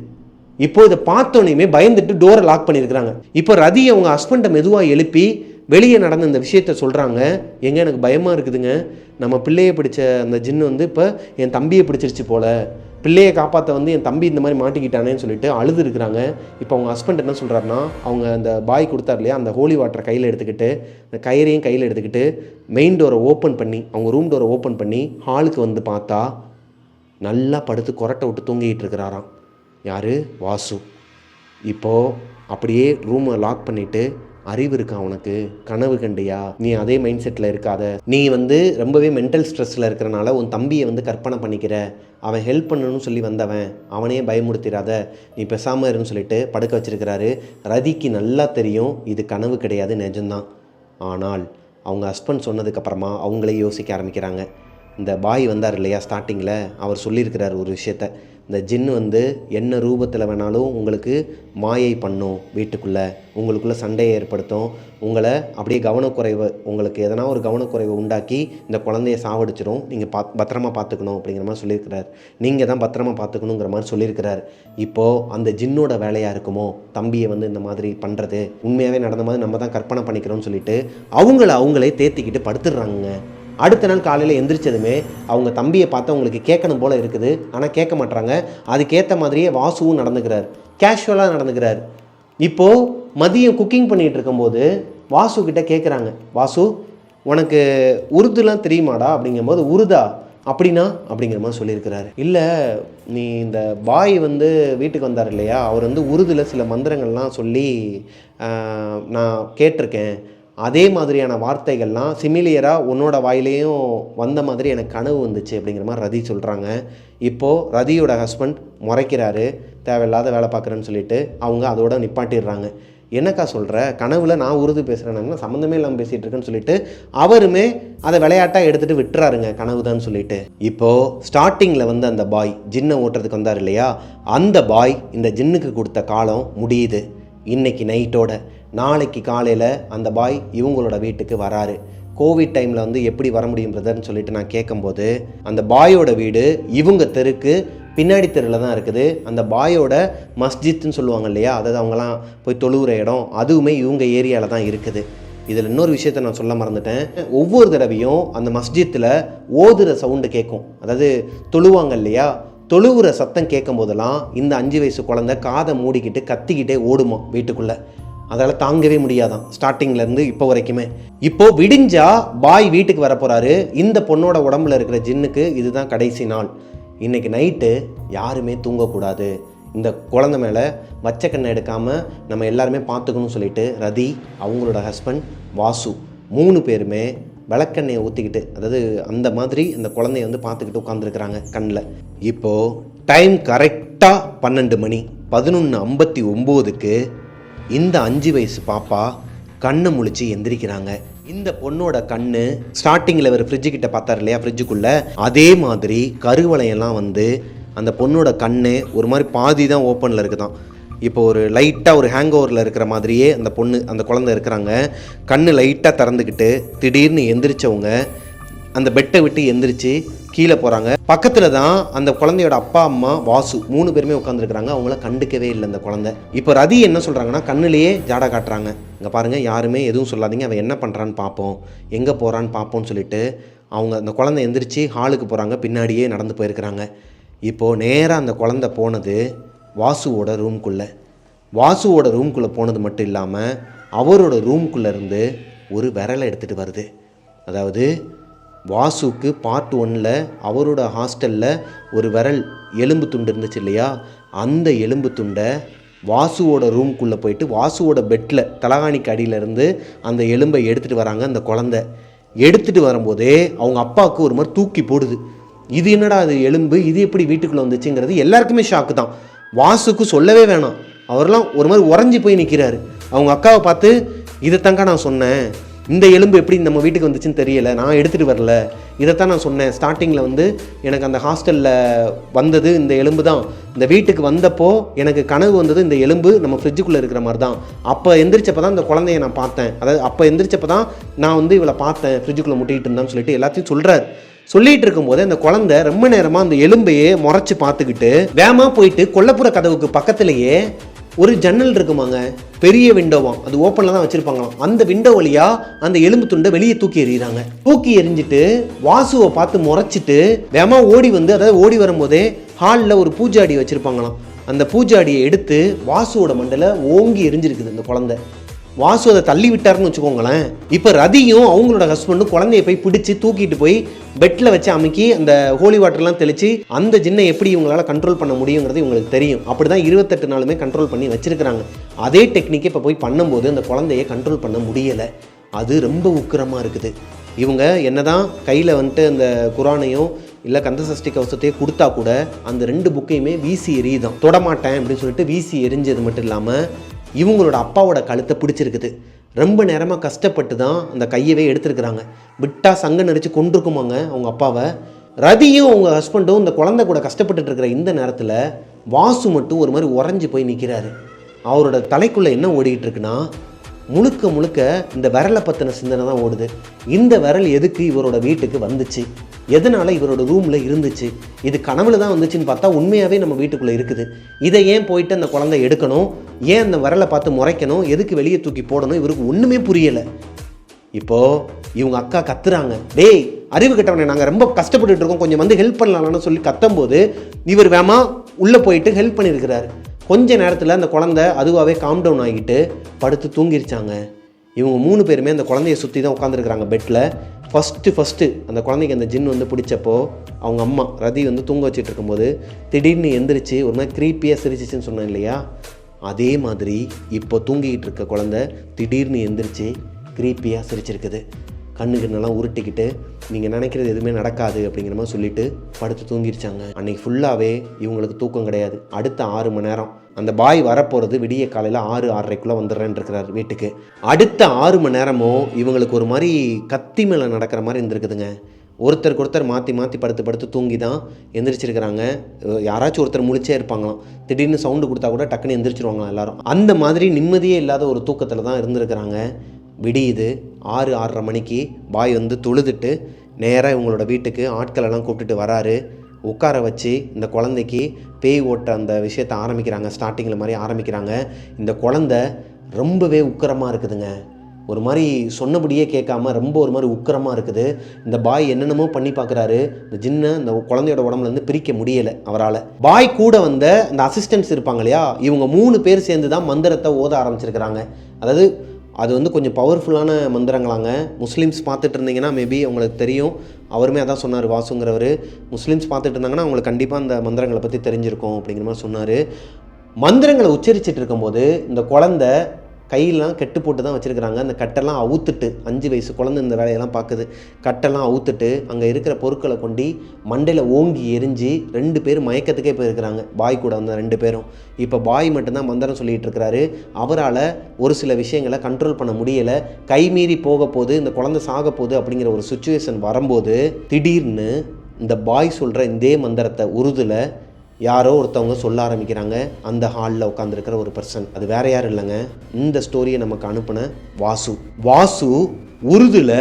இப்போ இதை பார்த்தோன்னே பயந்துட்டு டோரை லாக் பண்ணியிருக்கிறாங்க. இப்போ ரதி அவங்க ஹஸ்பண்டை மெதுவாக எழுப்பி வெளியே நடந்த இந்த விஷயத்த சொல்கிறாங்க. எனக்கு பயமாக இருக்குதுங்க, நம்ம பிள்ளையை பிடிச்ச அந்த ஜின்னு வந்து இப்போ என் தம்பியை பிடிச்சிருச்சு போல், பிள்ளையை காப்பாற்ற வந்து என் தம்பி இந்த மாதிரி மாட்டிக்கிட்டானேன்னு சொல்லிட்டு அழுது இருக்கிறாங்க. இப்போ அவங்க ஹஸ்பண்ட் என்ன சொல்கிறாருன்னா, அவங்க அந்த பாய் கொடுத்தார் இல்லையா, அந்த ஹோலி வாட்டரை கையில் எடுத்துக்கிட்டு அந்த கயிறையும் கையில் எடுத்துக்கிட்டு மெயின் டோரை ஓப்பன் பண்ணி அவங்க ரூம் டோரை ஓப்பன் பண்ணி ஹாலுக்கு வந்து பார்த்தா நல்லா படுத்து கொரட்டை விட்டு தூங்கிட்டு இருக்கிறாராம். யார்? வாசு. இப்போது அப்படியே ரூமை லாக் பண்ணிவிட்டு, அறிவு இருக்கா உனக்கு, கனவு கண்டியா, நீ அதே மைண்ட் செட்டில் இருக்காத, நீ வந்து ரொம்பவே மென்டல் ஸ்ட்ரெஸ்ஸில் இருக்கிறனால உன் தம்பியை வந்து கற்பனை பண்ணிக்கிற, அவன் ஹெல்ப் பண்ணணும்னு சொல்லி வந்தவன், அவனையே பயமுறுத்திடாத, நீ பேசாமல் இருன்னு சொல்லிட்டு படுக்க வச்சிருக்கிறாரு. ரதிக்கு நல்லா தெரியும் இது கனவு கிடையாது, நிஜம்தான். ஆனால் அவங்க ஹஸ்பண்ட் சொன்னதுக்கப்புறமா அவங்களே யோசிக்க ஆரம்பிக்கிறாங்க. இந்த பாய் வந்தார் இல்லையா ஸ்டார்டிங்கில், அவர் சொல்லியிருக்கிறார் ஒரு விஷயத்த, இந்த ஜின்னு வந்து என்ன ரூபத்தில் வேணாலும் உங்களுக்கு மாயை பண்ணும், வீட்டுக்குள்ளே உங்களுக்குள்ளே சண்டையை ஏற்படுத்தும், உங்களை அப்படியே கவனக்குறைவை, உங்களுக்கு எதனா ஒரு கவனக்குறைவை உண்டாக்கி இந்த குழந்தைய சாவடிச்சிடும், நீங்கள் பத்திரமா பார்த்துக்கணும் அப்படிங்கிற மாதிரி சொல்லியிருக்கிறார். நீங்கள் தான் பத்திரமா பார்த்துக்கணுங்கிற மாதிரி சொல்லியிருக்கிறார். இப்போது அந்த ஜின்னோட வேலையாக இருக்குமோ தம்பியை வந்து இந்த மாதிரி பண்ணுறது, உண்மையாகவே நடந்த மாதிரி நம்ம தான் கற்பனை பண்ணிக்கிறோம்னு சொல்லிட்டு அவங்களே தேத்திக்கிட்டு படுத்துடுறாங்க. அடுத்த நாள் காலையில் எந்திரிச்சதுமே அவங்க தம்பியை பார்த்து அவங்களுக்கு கேட்கணும் போல் இருக்குது, ஆனால் கேட்க மாட்டாங்க. அதுக்கேற்ற மாதிரியே வாசுவும் நடந்துக்கிறார், கேஷுவலாக நடந்துக்கிறார். இப்போது மதியம் குக்கிங் பண்ணிகிட்டு இருக்கும்போது வாசு கிட்டே கேட்குறாங்க, வாசு உனக்கு உருதுலாம் தெரியுமாடா அப்படிங்கும்போது, உருதா அப்படின்னா அப்படிங்கிற மாதிரி சொல்லியிருக்கிறாரு. இல்லை நீ இந்த பாய் வந்து வீட்டுக்கு வந்தார் இல்லையா, அவர் வந்து உருதில் சில மந்திரங்கள்லாம் சொல்லி நான் கேட்டிருக்கேன், அதே மாதிரியான வார்த்தைகள்லாம் சிமிலியராக உன்னோட வாயிலையும் வந்த மாதிரி எனக்கு கனவு வந்துச்சு அப்படிங்கிற மாதிரி ரதி சொல்கிறாங்க. இப்போது ரதியோட ஹஸ்பண்ட் முறைக்கிறாரு, தேவையில்லாத வேலை பார்க்குறேன்னு சொல்லிட்டு அவங்க அதோட நிப்பாட்டிடுறாங்க. என்னக்கா சொல்கிற, கனவுல நான் உருது பேசுகிறேன்னா சம்மந்தமே இல்லாமல் பேசிகிட்டு இருக்கேன்னு சொல்லிட்டு அவருமே அதை விளையாட்டாக எடுத்துகிட்டு விட்டுறாருங்க, கனவு தான் சொல்லிட்டு. இப்போது ஸ்டார்டிங்கில் வந்து அந்த பாய் ஜின்னை ஓட்டுறதுக்கு வந்தார் இல்லையா, அந்த பாய் இந்த ஜின்னுக்கு கொடுத்த காலம் முடியுது இன்னைக்கு நைட்டோட. நாளைக்கு காலையில் அந்த பாய் இவங்களோட வீட்டுக்கு வராரு. கோவிட் டைமில் வந்து எப்படி வர முடியும் பிரதர்னு சொல்லிட்டு நான் கேட்கும்போது, அந்த பாயோட வீடு இவங்க தெருக்கு பின்னாடி தெருவில் தான் இருக்குது. அந்த பாயோட மஸ்ஜித்னு சொல்லுவாங்க இல்லையா, அதாவது அவங்களாம் போய் தொழுகிற இடம், அதுவுமே இவங்க ஏரியாவில் தான் இருக்குது. இதில் இன்னொரு விஷயத்தை நான் சொல்ல மறந்துட்டேன். ஒவ்வொரு தடவையும் அந்த மஸ்ஜித்தில் ஓதுற சவுண்டு கேட்கும், அதாவது தொழுவாங்க இல்லையா, தொழுவுற சத்தம் கேட்கும் போதெல்லாம் இந்த 5 வயசு குழந்தை காதை மூடிக்கிட்டு கத்திக்கிட்டே ஓடுமா வீட்டுக்குள்ளே. அதால் தாங்கவே முடியாதான் ஸ்டார்டிங்லேருந்து இப்போ வரைக்குமே. இப்போது விடிஞ்சா பாய் வீட்டுக்கு வரப்போகிறாரு. இந்த பொண்ணோட உடம்புல இருக்கிற ஜின்னுக்கு இதுதான் கடைசி நாள். இன்றைக்கி நைட்டு யாருமே தூங்கக்கூடாது, இந்த குழந்தை மேலே வச்சக்கண்ணை எடுக்காமல் நம்ம எல்லாருமே பார்த்துக்கணும்னு சொல்லிட்டு ரதி, அவங்களோட ஹஸ்பண்ட் வாசு 3 பேருமே விளக்கெண்ணெயை ஊற்றிக்கிட்டு, அதாவது அந்த மாதிரி அந்த குழந்தைய வந்து பார்த்துக்கிட்டு உட்காந்துருக்குறாங்க கண்ணில். இப்போது டைம் கரெக்டாக 12 மணி 11:59க்கு இந்த 5 வயசு பாப்பா கண்ணை முழிச்சு எந்திரிக்கிறாங்க. இந்த பொண்ணோட கண்ணு ஸ்டார்டிங்கில் ஒரு ஃப்ரிட்ஜுக்கிட்ட பார்த்தார் இல்லையா, ஃப்ரிட்ஜுக்குள்ளே அதே மாதிரி கருவளையெல்லாம் வந்து அந்த பொண்ணோட கண்ணு ஒரு மாதிரி பாதி தான் ஓப்பனில் இருக்குதான். இப்போ ஒரு லைட்டாக ஒரு ஹேங் ஓவரில் இருக்கிற மாதிரியே அந்த குழந்தை இருக்கிறாங்க. கண்ணு லைட்டாக திறந்துக்கிட்டு திடீர்னு எந்திரிச்சவங்க அந்த பெட்டை விட்டு எந்திரிச்சு கீழே போகிறாங்க. பக்கத்தில் தான் அந்த குழந்தையோட அப்பா அம்மா வாசு 3 பேருமே உட்காந்துருக்குறாங்க. அவங்கள கண்டுக்கவே இல்லை அந்த குழந்தை. இப்போ ரதி என்ன சொல்கிறாங்கன்னா, கண்ணுலேயே ஜாடா காட்டுறாங்க, இங்கே பாருங்கள் யாருமே எதுவும் சொல்லாதீங்க, அவன் என்ன பண்ணுறான்னு பார்ப்போம், எங்கே போகிறான்னு பார்ப்போம்னு சொல்லிட்டு அவங்க அந்த குழந்தை எந்திரிச்சு ஹாலுக்கு போகிறாங்க. பின்னாடியே நடந்து போயிருக்கிறாங்க. இப்போது நேராக அந்த குழந்தை போனது வாசுவோட ரூம்குள்ளே போனது மட்டும் இல்லாமல் அவரோட ரூம்குள்ளேருந்து ஒரு விரலை எடுத்துகிட்டு வருது. அதாவது வாசுக்கு பார்ட் 1ல் அவரோட ஹாஸ்டலில் ஒரு விரல் எலும்பு துண்டு இருந்துச்சு இல்லையா, அந்த எலும்பு துண்டை வாசுவோட ரூம்குள்ளே போயிட்டு வாசுவோட பெட்டில் தலகாணிக்கு அடியிலேருந்து அந்த எலும்பை எடுத்துகிட்டு வராங்க. அந்த குழந்தை எடுத்துகிட்டு வரும்போதே அவங்க அப்பாவுக்கு ஒரு மாதிரி தூக்கி போடுது. இது என்னடா அது எலும்பு, இது எப்படி வீட்டுக்குள்ளே வந்துச்சுங்கிறது எல்லாருக்குமே ஷாக்கு தான். வாசுக்கு சொல்லவே வேணாம், அவரெல்லாம் ஒரு மாதிரி உறைஞ்சி போய் நிற்கிறாரு. அவங்க அக்காவை பார்த்து, இதைத்தாங்க நான் சொன்னேன், இந்த எலும்பு எப்படி நம்ம வீட்டுக்கு வந்துச்சுன்னு தெரியலை, நான் எடுத்துகிட்டு வரல, இதைத்தான் நான் சொன்னேன். ஸ்டார்டிங்கில் வந்து எனக்கு அந்த ஹாஸ்டலில் வந்தது இந்த எலும்பு தான், இந்த வீட்டுக்கு வந்தப்போ எனக்கு கனவு வந்தது இந்த எலும்பு நம்ம ஃப்ரிட்ஜுக்குள்ளே இருக்கிற மாதிரி தான். அப்போ எந்திரிச்சப்போ தான் இந்த குழந்தைய நான் பார்த்தேன், அதாவது அப்போ எந்திரிச்சப்போ தான் நான் வந்து இவளை பார்த்தேன் ஃப்ரிட்ஜுக்குள்ளே முட்டிகிட்டு இருந்தான்னு சொல்லிட்டு எல்லாத்தையும் சொல்கிறார். சொல்லிட்டு இருக்கும்போது அந்த குழந்தை ரொம்ப நேரமாக அந்த எலும்பையே முறைச்சி பார்த்துக்கிட்டு வேகமாக போயிட்டு கொல்லப்புற கதவுக்கு பக்கத்துலேயே ஒரு ஜன்னல் இருக்குமாங்க, பெரிய விண்டோவாம், அது ஓப்பனில் தான் வச்சுருப்பாங்களாம். அந்த விண்டோ வழியாக அந்த எலும்பு துண்டை வெளியே தூக்கி எறிகிறாங்க. தூக்கி எறிஞ்சிட்டு வாசுவை பார்த்து முறைச்சிட்டு வேகமாக ஓடி வந்து, அதாவது ஓடி வரும்போதே ஹாலில் ஒரு பூஜாடி வச்சுருப்பாங்களாம், அந்த பூஜாடியை எடுத்து வாசுவோட மண்டல ஓங்கி எரிஞ்சிருக்குது அந்த குழந்தை. வாசு அதை தள்ளி விட்டாருன்னு வச்சுக்கோங்களேன். இப்போ ரதியும் அவங்களோட ஹஸ்பண்டும் குழந்தைய போய் பிடிச்சி தூக்கிட்டு போய் பெட்டில் வச்சு அமுக்கி அந்த ஹோலி வாட்டர்லாம் தெளித்து அந்த ஜின்னை எப்படி இவங்களால் கண்ட்ரோல் பண்ண முடியுங்கிறது இவங்களுக்கு தெரியும். அப்படி தான் 28 நாளுமே கண்ட்ரோல் பண்ணி வச்சுருக்கிறாங்க. அதே டெக்னிக்கை இப்போ போய் பண்ணும்போது அந்த குழந்தைய கண்ட்ரோல் பண்ண முடியலை. அது ரொம்ப உக்கிரமாக இருக்குது. இவங்க என்ன தான் கையில் வந்துட்டு அந்த குரானையும் இல்லை கந்தசஷ்டி கவசத்தையே கொடுத்தா கூட அந்த 2 புக்கையுமே வீசி எரியுதான். தொடமாட்டேன் அப்படின்னு சொல்லிட்டு வீசி எரிஞ்சது மட்டும் இல்லாமல் இவங்களோட அப்பாவோட கழுத்தை பிடிச்சிருக்குது. ரொம்ப நேரமாக கஷ்டப்பட்டு தான் அந்த கையவே எடுத்துருக்குறாங்க. விட்டா சங்க நடித்து கொண்டிருக்குமாங்க அவங்க அப்பாவை. ரதியும் அவங்க ஹஸ்பண்டும் இந்த குழந்தை கூட கஷ்டப்பட்டுட்டு இருக்கிற இந்த நேரத்தில் வாசு மட்டும் ஒரு மாதிரி உறைஞ்சி போய் நிற்கிறாரு. அவரோட தலைக்குள்ளே என்ன ஓடிக்கிட்டு இருக்குன்னா, முழுக்க முழுக்க இந்த விரலை பற்றின சிந்தனை தான் ஓடுது. இந்த விரல் எதுக்கு இவரோட வீட்டுக்கு வந்துச்சு, எதனால் இவரோட ரூமில் இருந்துச்சு, இது கனவுல தான் வந்துச்சுன்னு பார்த்தா உண்மையாகவே நம்ம வீட்டுக்குள்ளே இருக்குது. இதை ஏன் போயிட்டு அந்த குழந்தை எடுக்கணும், ஏன் அந்த விரலை பார்த்து முறைக்கணும், எதுக்கு வெளியே தூக்கி போடணும், இவருக்கு ஒன்றுமே புரியலை. இப்போது இவங்க அக்கா கத்துறாங்க, டேய் அறிவு கட்டவனே, நாங்கள் ரொம்ப கஷ்டப்பட்டுட்டு இருக்கோம், கொஞ்சம் வந்து ஹெல்ப் பண்ணலாம்னு சொல்லி கத்தும்போது இவர் வேமா உள்ளே போயிட்டு ஹெல்ப் பண்ணியிருக்கிறாரு. கொஞ்ச நேரத்தில் அந்த குழந்தை அதுவாகவே காம் டவுன் ஆகிட்டு படுத்து தூங்கிருச்சாங்க. இவங்க 3 பேருமே அந்த குழந்தைய சுற்றி தான் உட்காந்துருக்குறாங்க பெட்டில். ஃபஸ்ட்டு அந்த குழந்தைக்கு அந்த ஜின் வந்து பிடிச்சப்போ அவங்க அம்மா ரதி வந்து தூங்க வச்சுட்டு இருக்கும்போது திடீர்னு எந்திரிச்சு ஒரு மாதிரி க்ரீப்பியாக சிரிச்சிச்சுன்னு சொன்னேன் இல்லையா, அதே மாதிரி இப்போ தூங்கிக்கிட்டு இருக்க குழந்தை திடீர்னு எந்திரிச்சு க்ரீப்பியாக சிரிச்சிருக்குது. கண்ணுக்குன்னெல்லாம் உருட்டிக்கிட்டு நீங்கள் நினைக்கிறது எதுவுமே நடக்காது அப்படிங்கிற மாதிரி சொல்லிவிட்டு படுத்து தூங்கிருச்சாங்க. அன்றைக்கி ஃபுல்லாகவே இவங்களுக்கு தூக்கம் கிடையாது. அடுத்த 6 மணி நேரம் அந்த பாய் வரப்போகிறது விடிய காலையில் 6-6:30 வந்துடுறேன்னு இருக்கிறார் வீட்டுக்கு. அடுத்த 6 மணி நேரமும் இவங்களுக்கு ஒரு மாதிரி கத்தி மேலே நடக்கிற மாதிரி இருந்திருக்குதுங்க. ஒருத்தருக்கு ஒருத்தர் மாற்றி படுத்து தூங்கி தான் எந்திரிச்சிருக்கிறாங்க. யாராச்சும் ஒருத்தர் முழிச்சே இருப்பாங்களாம். திடீர்னு சவுண்டு கொடுத்தா கூட டக்குன்னு எந்திரிச்சிருவாங்களாம் எல்லாரும். அந்த மாதிரி நிம்மதியே இல்லாத ஒரு தூக்கத்தில் தான் இருந்திருக்கிறாங்க. விடியுது 6-6:30 மணிக்கு பாய் வந்து தொழுதுட்டு நேராக இவங்களோட வீட்டுக்கு ஆட்களெல்லாம் கூப்பிட்டுட்டு வராரு. உட்கார வச்சு இந்த குழந்தைக்கு பேய் ஓட்ட அந்த விஷயத்தை ஆரம்பிக்கிறாங்க. ஸ்டார்டிங்கில் மாதிரி ஆரம்பிக்கிறாங்க. இந்த குழந்தை ரொம்பவே உக்கிரமாக இருக்குதுங்க. ஒரு மாதிரி சொன்னபடியே கேட்காம ரொம்ப ஒரு மாதிரி உக்கிரமாக இருக்குது. இந்த பாய் என்னென்னமோ பண்ணி பார்க்குறாரு. இந்த ஜின்னை இந்த குழந்தையோட உடம்புலேருந்து பிரிக்க முடியலை அவரால். பாய் கூட வந்த இந்த அசிஸ்டன்ட்ஸ் இருப்பாங்க இல்லையா, இவங்க 3 பேர் சேர்ந்து தான் மந்திரத்தை ஓத ஆரம்பிச்சிருக்கிறாங்க. அதாவது அது வந்து கொஞ்சம் பவர்ஃபுல்லான மந்திரங்களாங்க. முஸ்லீம்ஸ் பார்த்துட்டு இருந்தீங்கன்னா மேபி உங்களுக்கு தெரியும். அவருமே அதான் சொன்னார், வாசுங்கிறவர். முஸ்லீம்ஸ் பார்த்துட்டு இருந்தாங்கன்னா அவங்களுக்கு கண்டிப்பாக அந்த மந்திரங்களை பற்றி தெரிஞ்சிருக்கும் அப்படிங்கிற மாதிரி சொன்னார். மந்திரங்களை உச்சரிச்சிட்டு இருக்கும்போது இந்த குழந்தை கையெல்லாம் கெட்டு போட்டு தான் வச்சுருக்கிறாங்க. அந்த கட்டெல்லாம் அவுத்துட்டு 5 வயசு குழந்தை இந்த வேலையெல்லாம் பார்க்குது. கட்டெல்லாம் அவுத்துட்டு அங்கே இருக்கிற பொருட்களை கொண்டு மண்டையில் ஓங்கி எரிஞ்சு 2 பேர் மயக்கத்துக்கே போயிருக்கிறாங்க. பாய் கூட வந்த 2 பேரும். இப்போ பாய் மட்டும்தான் மந்திரம் சொல்லிகிட்டு இருக்கிறாரு. அவரால் ஒரு சில விஷயங்களை கண்ட்ரோல் பண்ண முடியலை. கைமீறி போக போது இந்த குழந்தை சாக போகுது அப்படிங்கிற ஒரு சுச்சுவேஷன் வரும்போது திடீர்னு இந்த பாய் சொல்கிற இதே மந்திரத்தை உருதுல யாரோ ஒருத்தவங்க சொல்ல ஆரம்பிக்கிறாங்க. அந்த ஹாலில் உட்காந்துருக்கிற ஒரு பர்சன், அது வேறு யாரும் இல்லைங்க, இந்த ஸ்டோரியை நமக்கு அனுப்பின வாசு உருதுல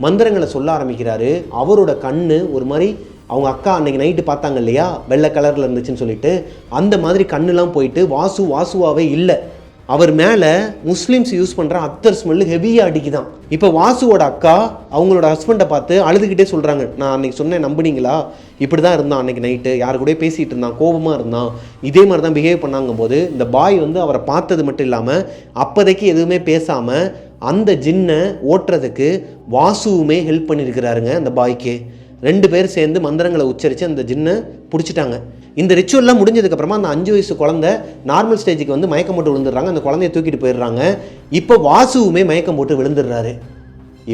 மந்திரங்களை சொல்ல ஆரம்பிக்கிறாரு. அவரோட கண்ணு ஒரு மாதிரி அவங்க அக்கா அன்றைக்கி நைட்டு பார்த்தாங்க இல்லையா, வெள்ளை கலரில் இருந்துச்சுன்னு சொல்லிட்டு அந்த மாதிரி கண்ணுலாம் போயிட்டு வாசுவாகவே இல்லை. அவர் மேலே முஸ்லீம்ஸ் யூஸ் பண்ணுற அத்தர் ஸ்மெல்லு ஹெவியாக அடிக்குதான். இப்போ வாசுவோட அக்கா அவங்களோட ஹஸ்பண்டை பார்த்து அழுதுகிட்டே சொல்கிறாங்க, நான் அன்றைக்கி சொன்னேன் நம்பினீங்களா, இப்படி தான் இருந்தான் அன்றைக்கி நைட்டு, யாரு கூட பேசிகிட்டு இருந்தான், கோபமாக இருந்தான், இதே மாதிரி தான் பிஹேவ் பண்ணாங்கும் போது இந்த பாய் வந்து அவரை பார்த்தது மட்டும் இல்லாமல் அப்போதைக்கு எதுவுமே பேசாமல் அந்த ஜின்னை ஓட்டுறதுக்கு வாசுவுமே ஹெல்ப் பண்ணியிருக்கிறாருங்க. அந்த பாய்க்கு 2 பேர் சேர்ந்து மந்திரங்களை உச்சரித்து அந்த ஜின்னை பிடிச்சிட்டாங்க. இந்த ரிச்சுவல்லாம் முடிஞ்சதுக்கப்புறமா அந்த 5 வயசு குழந்தை நார்மல் ஸ்டேஜுக்கு வந்து மயக்கம் போட்டு விழுந்துடுறாங்க. அந்த குழந்தைய தூக்கிட்டு போயிடுறாங்க. இப்போ வாசுவுமே மயக்கம் போட்டு விழுந்துடுறாரு.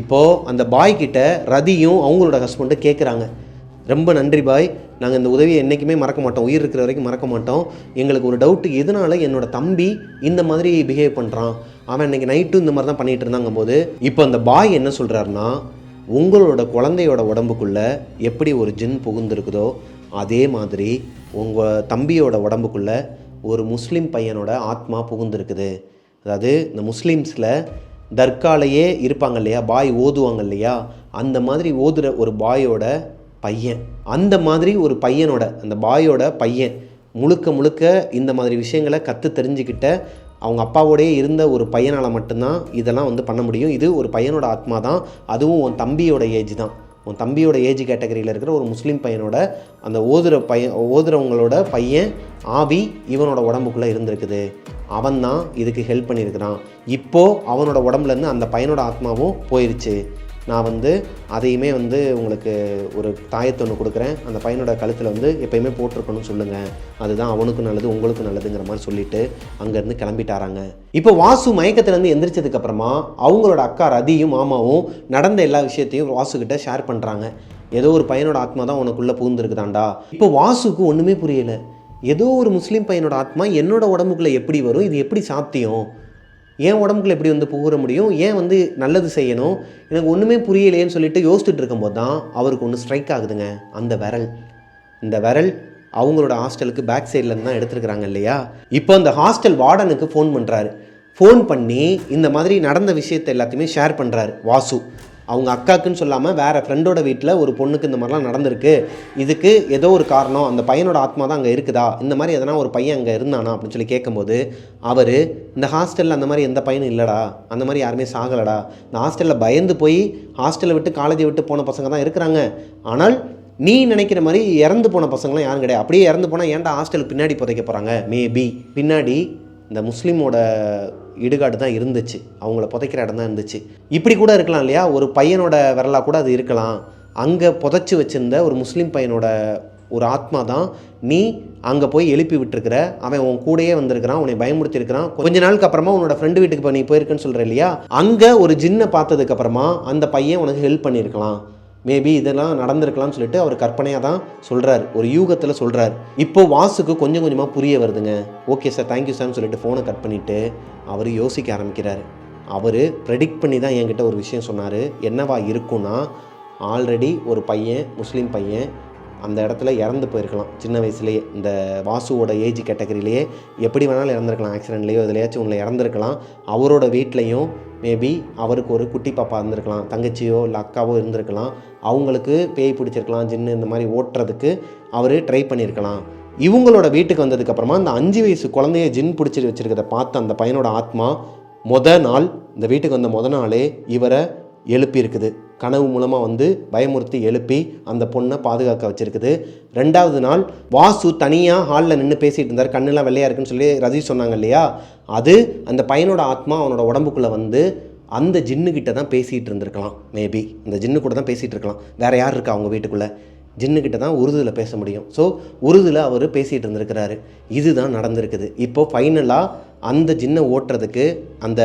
இப்போது அந்த பாய்கிட்ட ரதியும் அவங்களோட ஹஸ்பண்டும் கேட்குறாங்க, ரொம்ப நன்றி பாய், நாங்கள் இந்த உதவியை என்றைக்குமே மறக்க மாட்டோம், உயிர் இருக்கிற வரைக்கும் மறக்க மாட்டோம். எங்களுக்கு ஒரு டவுட்டு, எதனால என்னோட தம்பி இந்த மாதிரி பிஹேவ் பண்ணுறான், அவன் இன்றைக்கி நைட்டும் இந்த மாதிரி தான் பண்ணிகிட்டு இருந்தாங்கும் போது இப்போ அந்த பாய் என்ன சொல்கிறாருன்னா, உங்களோட குழந்தையோட உடம்புக்குள்ளே எப்படி ஒரு ஜின் புகுந்துருக்குதோ அதே மாதிரி உங்கள் தம்பியோட உடம்புக்குள்ளே ஒரு முஸ்லீம் பையனோட ஆத்மா புகுந்துருக்குது. அதாவது இந்த முஸ்லீம்ஸில் தர்காலையே இருப்பாங்க இல்லையா, பாய் ஓதுவாங்க இல்லையா, அந்த மாதிரி ஓதுகிற ஒரு பாயோட பையன், அந்த மாதிரி ஒரு பையனோட அந்த பாயோட பையன் முழுக்க இந்த மாதிரி விஷயங்களை கற்று தெரிஞ்சுக்கிட்ட அவங்க அப்பாவோடையே இருந்த ஒரு பையனால் மட்டும்தான் இதெல்லாம் வந்து பண்ண முடியும். இது ஒரு பையனோட ஆத்மா தான், அதுவும் உன் தம்பியோட ஏஜ் தான். உன் தம்பியோட ஏஜ் கேட்டகரியில் இருக்கிற ஒரு முஸ்லீம் பையனோட அந்த ஓதுறவங்களோட பையன் ஆவி இவனோட உடம்புக்குள்ளே இருந்திருக்குது. அவன் தான் இதுக்கு ஹெல்ப் பண்ணியிருக்கிறான். இப்போது அவனோட உடம்புலேருந்து அந்த பையனோட ஆத்மாவும் போயிடுச்சு. நான் வந்து அதையுமே வந்து உங்களுக்கு ஒரு தாயத்தை ஒன்று கொடுக்குறேன், அந்த பையனோட கழுத்தில் வந்து எப்பயுமே போட்டிருக்கணும்னு சொல்லுங்கள், அதுதான் அவனுக்கும் நல்லது உங்களுக்கும் நல்லதுங்கிற மாதிரி சொல்லிவிட்டு அங்கேருந்து கிளம்பிட்டாராங்க. இப்போ வாசு மயக்கத்துலேருந்து எந்திரிச்சதுக்கப்புறமா அவங்களோட அக்கா ரதியும் மாமாவும் நடந்த எல்லா விஷயத்தையும் வாசுக்கிட்ட ஷேர் பண்ணுறாங்க. ஏதோ ஒரு பையனோட ஆத்மா தான் உனக்குள்ளே புகுந்துருக்குதாண்டா. இப்போ வாசுக்கு ஒன்றுமே புரியலை. ஏதோ ஒரு முஸ்லீம் பையனோட ஆத்மா என்னோட உடம்புக்குள்ளே எப்படி வரும், இது எப்படி சாத்தியம், ஏன் உடம்புக்குள்ள எப்படி வந்து புகுற முடியும், ஏன் வந்து நல்லது செய்யணும், எனக்கு ஒன்றுமே புரியலையேன்னு சொல்லிட்டு யோசிச்சுட்டு இருக்கும்போது தான் அவருக்கு ஒன்று ஸ்ட்ரைக் ஆகுதுங்க. அந்த விரல், இந்த விரல் அவங்களோட ஹாஸ்டலுக்கு பேக் சைட்லேருந்து தான் எடுத்துருக்குறாங்க இல்லையா. இப்போ அந்த ஹாஸ்டல் வார்டனுக்கு ஃபோன் பண்ணுறாரு. ஃபோன் பண்ணி இந்த மாதிரி நடந்த விஷயத்தை எல்லாத்தையுமே ஷேர் பண்ணுறாரு வாசு. அவங்க அக்காக்குன்னு சொல்லாமல் வேறு ஃப்ரெண்டோட வீட்டில் ஒரு பொண்ணுக்கு இந்த மாதிரிலாம் நடந்திருக்கு, இதுக்கு ஏதோ ஒரு காரணம், அந்த பையனோட ஆத்மா தான் அங்கே இருக்குதா, இந்த மாதிரி எதனா ஒரு பையன் அங்கே இருந்தானா அப்படின்னு சொல்லி கேட்கும்போது அவர், இந்த ஹாஸ்டலில் அந்த மாதிரி எந்த பையனும் இல்லைடா, அந்த மாதிரி யாருமே சாகலடா, இந்த ஹாஸ்டலில் பயந்து போய் ஹாஸ்டலை விட்டு காலேஜை விட்டு போன பசங்க தான் இருக்கிறாங்க, ஆனால் நீ நினைக்கிற மாதிரி இறந்து போன பசங்களாம் யாரும் கிடையாது. அப்படியே இறந்து போனால் ஏன்டா ஹாஸ்டலுக்கு பின்னாடி புதைக்க போகிறாங்க, மேபி பின்னாடி இந்த முஸ்லீமோட இடுகாடு தான் இருந்துச்சு, அவங்கள புதைக்கிற இடம் தான் இருந்துச்சு. இப்படி கூட இருக்கலாம் இல்லையா, ஒரு பையனோட விரலாக கூட அது இருக்கலாம். அங்கே புதைச்சி வச்சுருந்த ஒரு முஸ்லீம் பையனோட ஒரு ஆத்மா தான் நீ அங்கே போய் எழுப்பி விட்டுருக்கிற, அவன் உன் கூடயே வந்திருக்கிறான், உன்னை பயமுறுத்திருக்கிறான். கொஞ்ச நாளுக்கு அப்புறமா உன்னோட ஃப்ரெண்டு வீட்டுக்கு இப்போ நீ போயிருக்குன்னு சொல்கிற இல்லையா, அங்கே ஒரு ஜின்னை பார்த்ததுக்கப்புறமா அந்த பையன் உனக்கு ஹெல்ப் பண்ணியிருக்கலாம், மேபி இதெல்லாம் நடந்திருக்கலாம்னு சொல்லிட்டு அவர் கற்பனையாக தான் சொல்கிறார், ஒரு யூகத்தில் சொல்கிறார். இப்போது வாசுக்கு கொஞ்சம் கொஞ்சமாக புரிய வருதுங்க. ஓகே சார், தேங்க்யூ சார்னு சொல்லிட்டு ஃபோனை கட் பண்ணிவிட்டு அவர் யோசிக்க ஆரம்பிக்கிறார். அவர் ப்ரெடிக்ட் பண்ணி தான் என்கிட்ட ஒரு விஷயம் சொன்னார். என்னவா இருக்குன்னா, ஆல்ரெடி ஒரு பையன், முஸ்லீம் பையன் அந்த இடத்துல இறந்து போயிருக்கலாம் சின்ன வயசுலேயே. இந்த வாசுவோட ஏஜ் கேட்டகரியிலேயே எப்படி வேணாலும் இறந்துருக்கலாம், ஆக்சிடெண்ட்லேயோ எதுலையாச்சும் ஒன்று இறந்துருக்கலாம். அவரோட வீட்லேயும் மேபி அவருக்கு ஒரு குட்டி பாப்பா இருந்திருக்கலாம், தங்கச்சியோ இல்லை அக்காவோ இருந்திருக்கலாம். அவங்களுக்கு பேய் பிடிச்சிருக்கலாம், ஜின்னு இந்த மாதிரி ஓட்டுறதுக்கு அவர் ட்ரை பண்ணியிருக்கலாம். இவங்களோட வீட்டுக்கு வந்ததுக்கப்புறமா இந்த 5 வயசு குழந்தைய ஜின் பிடிச்சி வச்சுருக்கிறத பார்த்து அந்த பையனோட ஆத்மா நாள் இந்த வீட்டுக்கு வந்த நாளே இவரை எழுப்பியிருக்குது. கனவு மூலமாக வந்து பயமுறுத்தி எழுப்பி அந்த பொண்ணை பாதுகாக்க வச்சுருக்குது. 2வது நாள் வாசு தனியாக ஹாலில் நின்று பேசிகிட்டு இருந்தார், கண்ணெல்லாம் வெள்ளையாக இருக்குன்னு சொல்லி ரஜீஷ் சொன்னாங்க இல்லையா, அது அந்த பையனோட ஆத்மா அவனோட உடம்புக்குள்ளே வந்து அந்த ஜின்னுக்கிட்ட தான் பேசிகிட்டு இருந்திருக்கலாம். மேபி அந்த ஜின்னு கூட தான் பேசிகிட்டு இருக்கலாம். வேறு யார் இருக்கா அவங்க வீட்டுக்குள்ளே, ஜின்னுக்கிட்ட தான் உருதுல பேச முடியும். ஸோ உருதுல அவர் பேசிகிட்டு இருந்திருக்கிறாரு. இதுதான் நடந்திருக்குது. இப்போது ஃபைனலாக அந்த ஜின்னை ஓட்டுறதுக்கு அந்த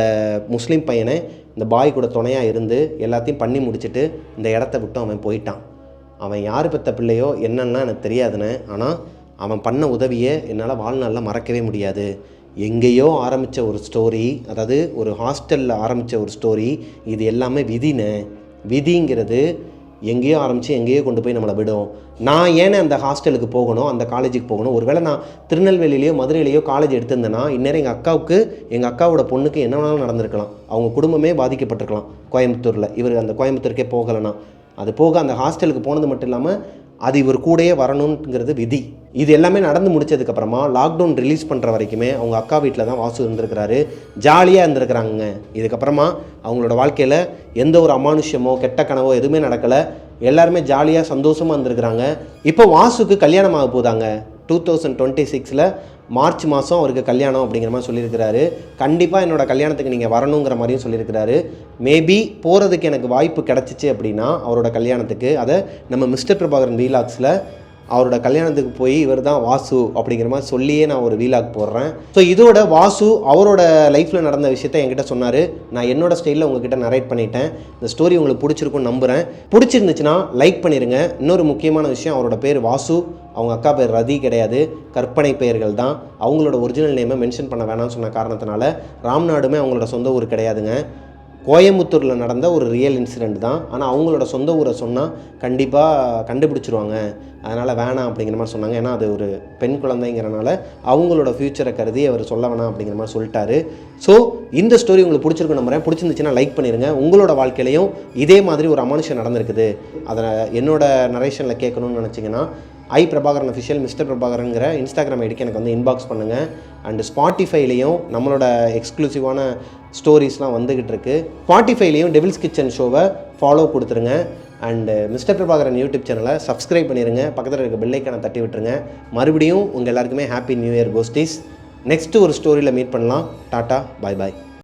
முஸ்லீம் பையனை இந்த பாய் கூட துணையாக இருந்து எல்லாத்தையும் பண்ணி முடிச்சுட்டு இந்த இடத்த விட்டு அவன் போயிட்டான். அவன் யார் பெற்ற பிள்ளையோ என்னன்னா எனக்கு தெரியாதுன்னு, ஆனால் அவன் பண்ண உதவியை என்னால் வாழ்நாளில் மறக்கவே முடியாது. எங்கேயோ ஆரம்பித்த ஒரு ஸ்டோரி, அதாவது ஒரு ஹாஸ்டலில் ஆரம்பித்த ஒரு ஸ்டோரி, இது எல்லாமே விதினே. விதிங்கிறது எங்கேயோ ஆரம்பித்து எங்கேயோ கொண்டு போய் நம்மளை விடும். நான் ஏன்னா அந்த ஹாஸ்டலுக்கு போகணும், அந்த காலேஜுக்கு போகணும். ஒருவேளை நான் திருநெல்வேலியிலையோ மதுரையிலையோ காலேஜ் எடுத்திருந்தேன்னா இந்நேரம் எங்கள் அக்காவோட பொண்ணுக்கு என்ன வேணாலும் நடந்திருக்கலாம். அவங்க குடும்பமே பாதிக்கப்பட்டிருக்கலாம் கோயம்புத்தூரில். இவர் அந்த கோயம்புத்தூருக்கே போகலைன்னா, அது போக அந்த ஹாஸ்டலுக்கு போனது மட்டும் இல்லாமல் அது இவர் கூடயே வரணுங்கிறது விதி. இது எல்லாமே நடந்து முடிச்சதுக்கப்புறமா லாக்டவுன் ரிலீஸ் பண்ணுற வரைக்குமே அவங்க அக்கா வீட்டில் தான் வாசு இருந்திருக்கிறாரு. ஜாலியாக இருந்திருக்கிறாங்க. இதுக்கப்புறமா அவங்களோட வாழ்க்கையில் எந்த ஒரு அமானுஷ்யமோ கெட்ட கனவோ எதுவுமே நடக்கலை. எல்லாருமே ஜாலியாக சந்தோஷமாக இருந்திருக்கிறாங்க. இப்போ வாசுக்கு கல்யாணம் ஆக போதாங்க. 2026 மார்ச் மாதம் அவருக்கு கல்யாணம் அப்படிங்கிற மாதிரி சொல்லியிருக்கிறாரு. கண்டிப்பாக என்னோடய கல்யாணத்துக்கு நீங்கள் வரணுங்கிற மாதிரியும் சொல்லியிருக்கிறாரு. மேபி போகிறதுக்கு எனக்கு வாய்ப்பு கிடச்சிச்சு அப்படின்னா அவரோட கல்யாணத்துக்கு, அதை நம்ம மிஸ்டர் பிரபாகரன் வீலாக்ஸில் அவரோட கல்யாணத்துக்கு போய் இவர் தான் வாசு அப்படிங்கிற மாதிரி சொல்லியே நான் ஒரு வீலாக் போடுறேன். ஸோ இதோட வாசு அவரோட லைஃப்பில் நடந்த விஷயத்த என்கிட்ட சொன்னார். நான் என்னோட ஸ்டைலில் உங்ககிட்ட நரேட் பண்ணிட்டேன். இந்த ஸ்டோரி உங்களுக்கு பிடிச்சிருக்குன்னு நம்புகிறேன். பிடிச்சிருந்துச்சுன்னா லைக் பண்ணிடுங்க. இன்னொரு முக்கியமான விஷயம், அவரோட பேர் வாசு, அவங்க அக்கா பேர் ரதி கிடையாது, கற்பனை பெயர்கள் தான். அவங்களோட ஒரிஜினல் நேமை மென்ஷன் பண்ண வேணாம்னு சொன்ன காரணத்தினால ராம்நாடுமே அவங்களோட சொந்த ஊர் கிடையாதுங்க. கோயம்புத்தூரில் நடந்த ஒரு ரியல் இன்சிடெண்ட் தான். ஆனால் அவங்களோட சொந்த ஊரை சொன்னால் கண்டிப்பாக கண்டுபிடிச்சிருவாங்க, அதனால் வேணாம் அப்படிங்கிற மாதிரி சொன்னாங்க. ஏன்னா அது ஒரு பெண் குழந்தைங்கிறனால அவங்களோட ஃப்யூச்சரை கருதி அவர் சொல்ல வேணாம் அப்படிங்கிற மாதிரி சொல்லிட்டாரு. ஸோ இந்த ஸ்டோரி உங்களுக்கு பிடிச்சிருக்கும் நம்புறேன். பிடிச்சிருந்துச்சுன்னா லைக் பண்ணிடுங்க. உங்களோட வாழ்க்கையிலையும் இதே மாதிரி ஒரு அமானுஷம் நடந்திருக்குது, அதை என்னோட நரேஷனில் கேட்கணும்னு நினச்சிங்கன்னா பிரபாகரன் அஃபிஷியல் மிஸ்டர் பிரபாகரன்கிற இன்ஸ்டாகிராம் ஐடிக்கு எனக்கு வந்து இன்பாக்ஸ் பண்ணுங்கள். அண்டு ஸ்பாட்டிஃபைலையும் நம்மளோட எக்ஸ்க்ளூசிவான ஸ்டோரிஸ்லாம் வந்துக்கிட்டு இருக்கு. ஸ்பாட்டிஃபைலையும் டெவில்ஸ் கிச்சன் ஷோவை ஃபாலோ கொடுத்துருங்க. அண்டு மிஸ்டர் பிரபாகரன் யூடியூப் சேனலை சப்ஸ்கிரைப் பண்ணிடுங்க. பக்கத்தில் இருக்க பெல் ஐக்கானை தட்டி விட்டுருங்க. மறுபடியும் உங்கள் எல்லாருக்குமே happy new year ghost is. Next ஒரு ஸ்டோரியில் மீட் பண்ணலாம். டாட்டா, பாய் பாய்.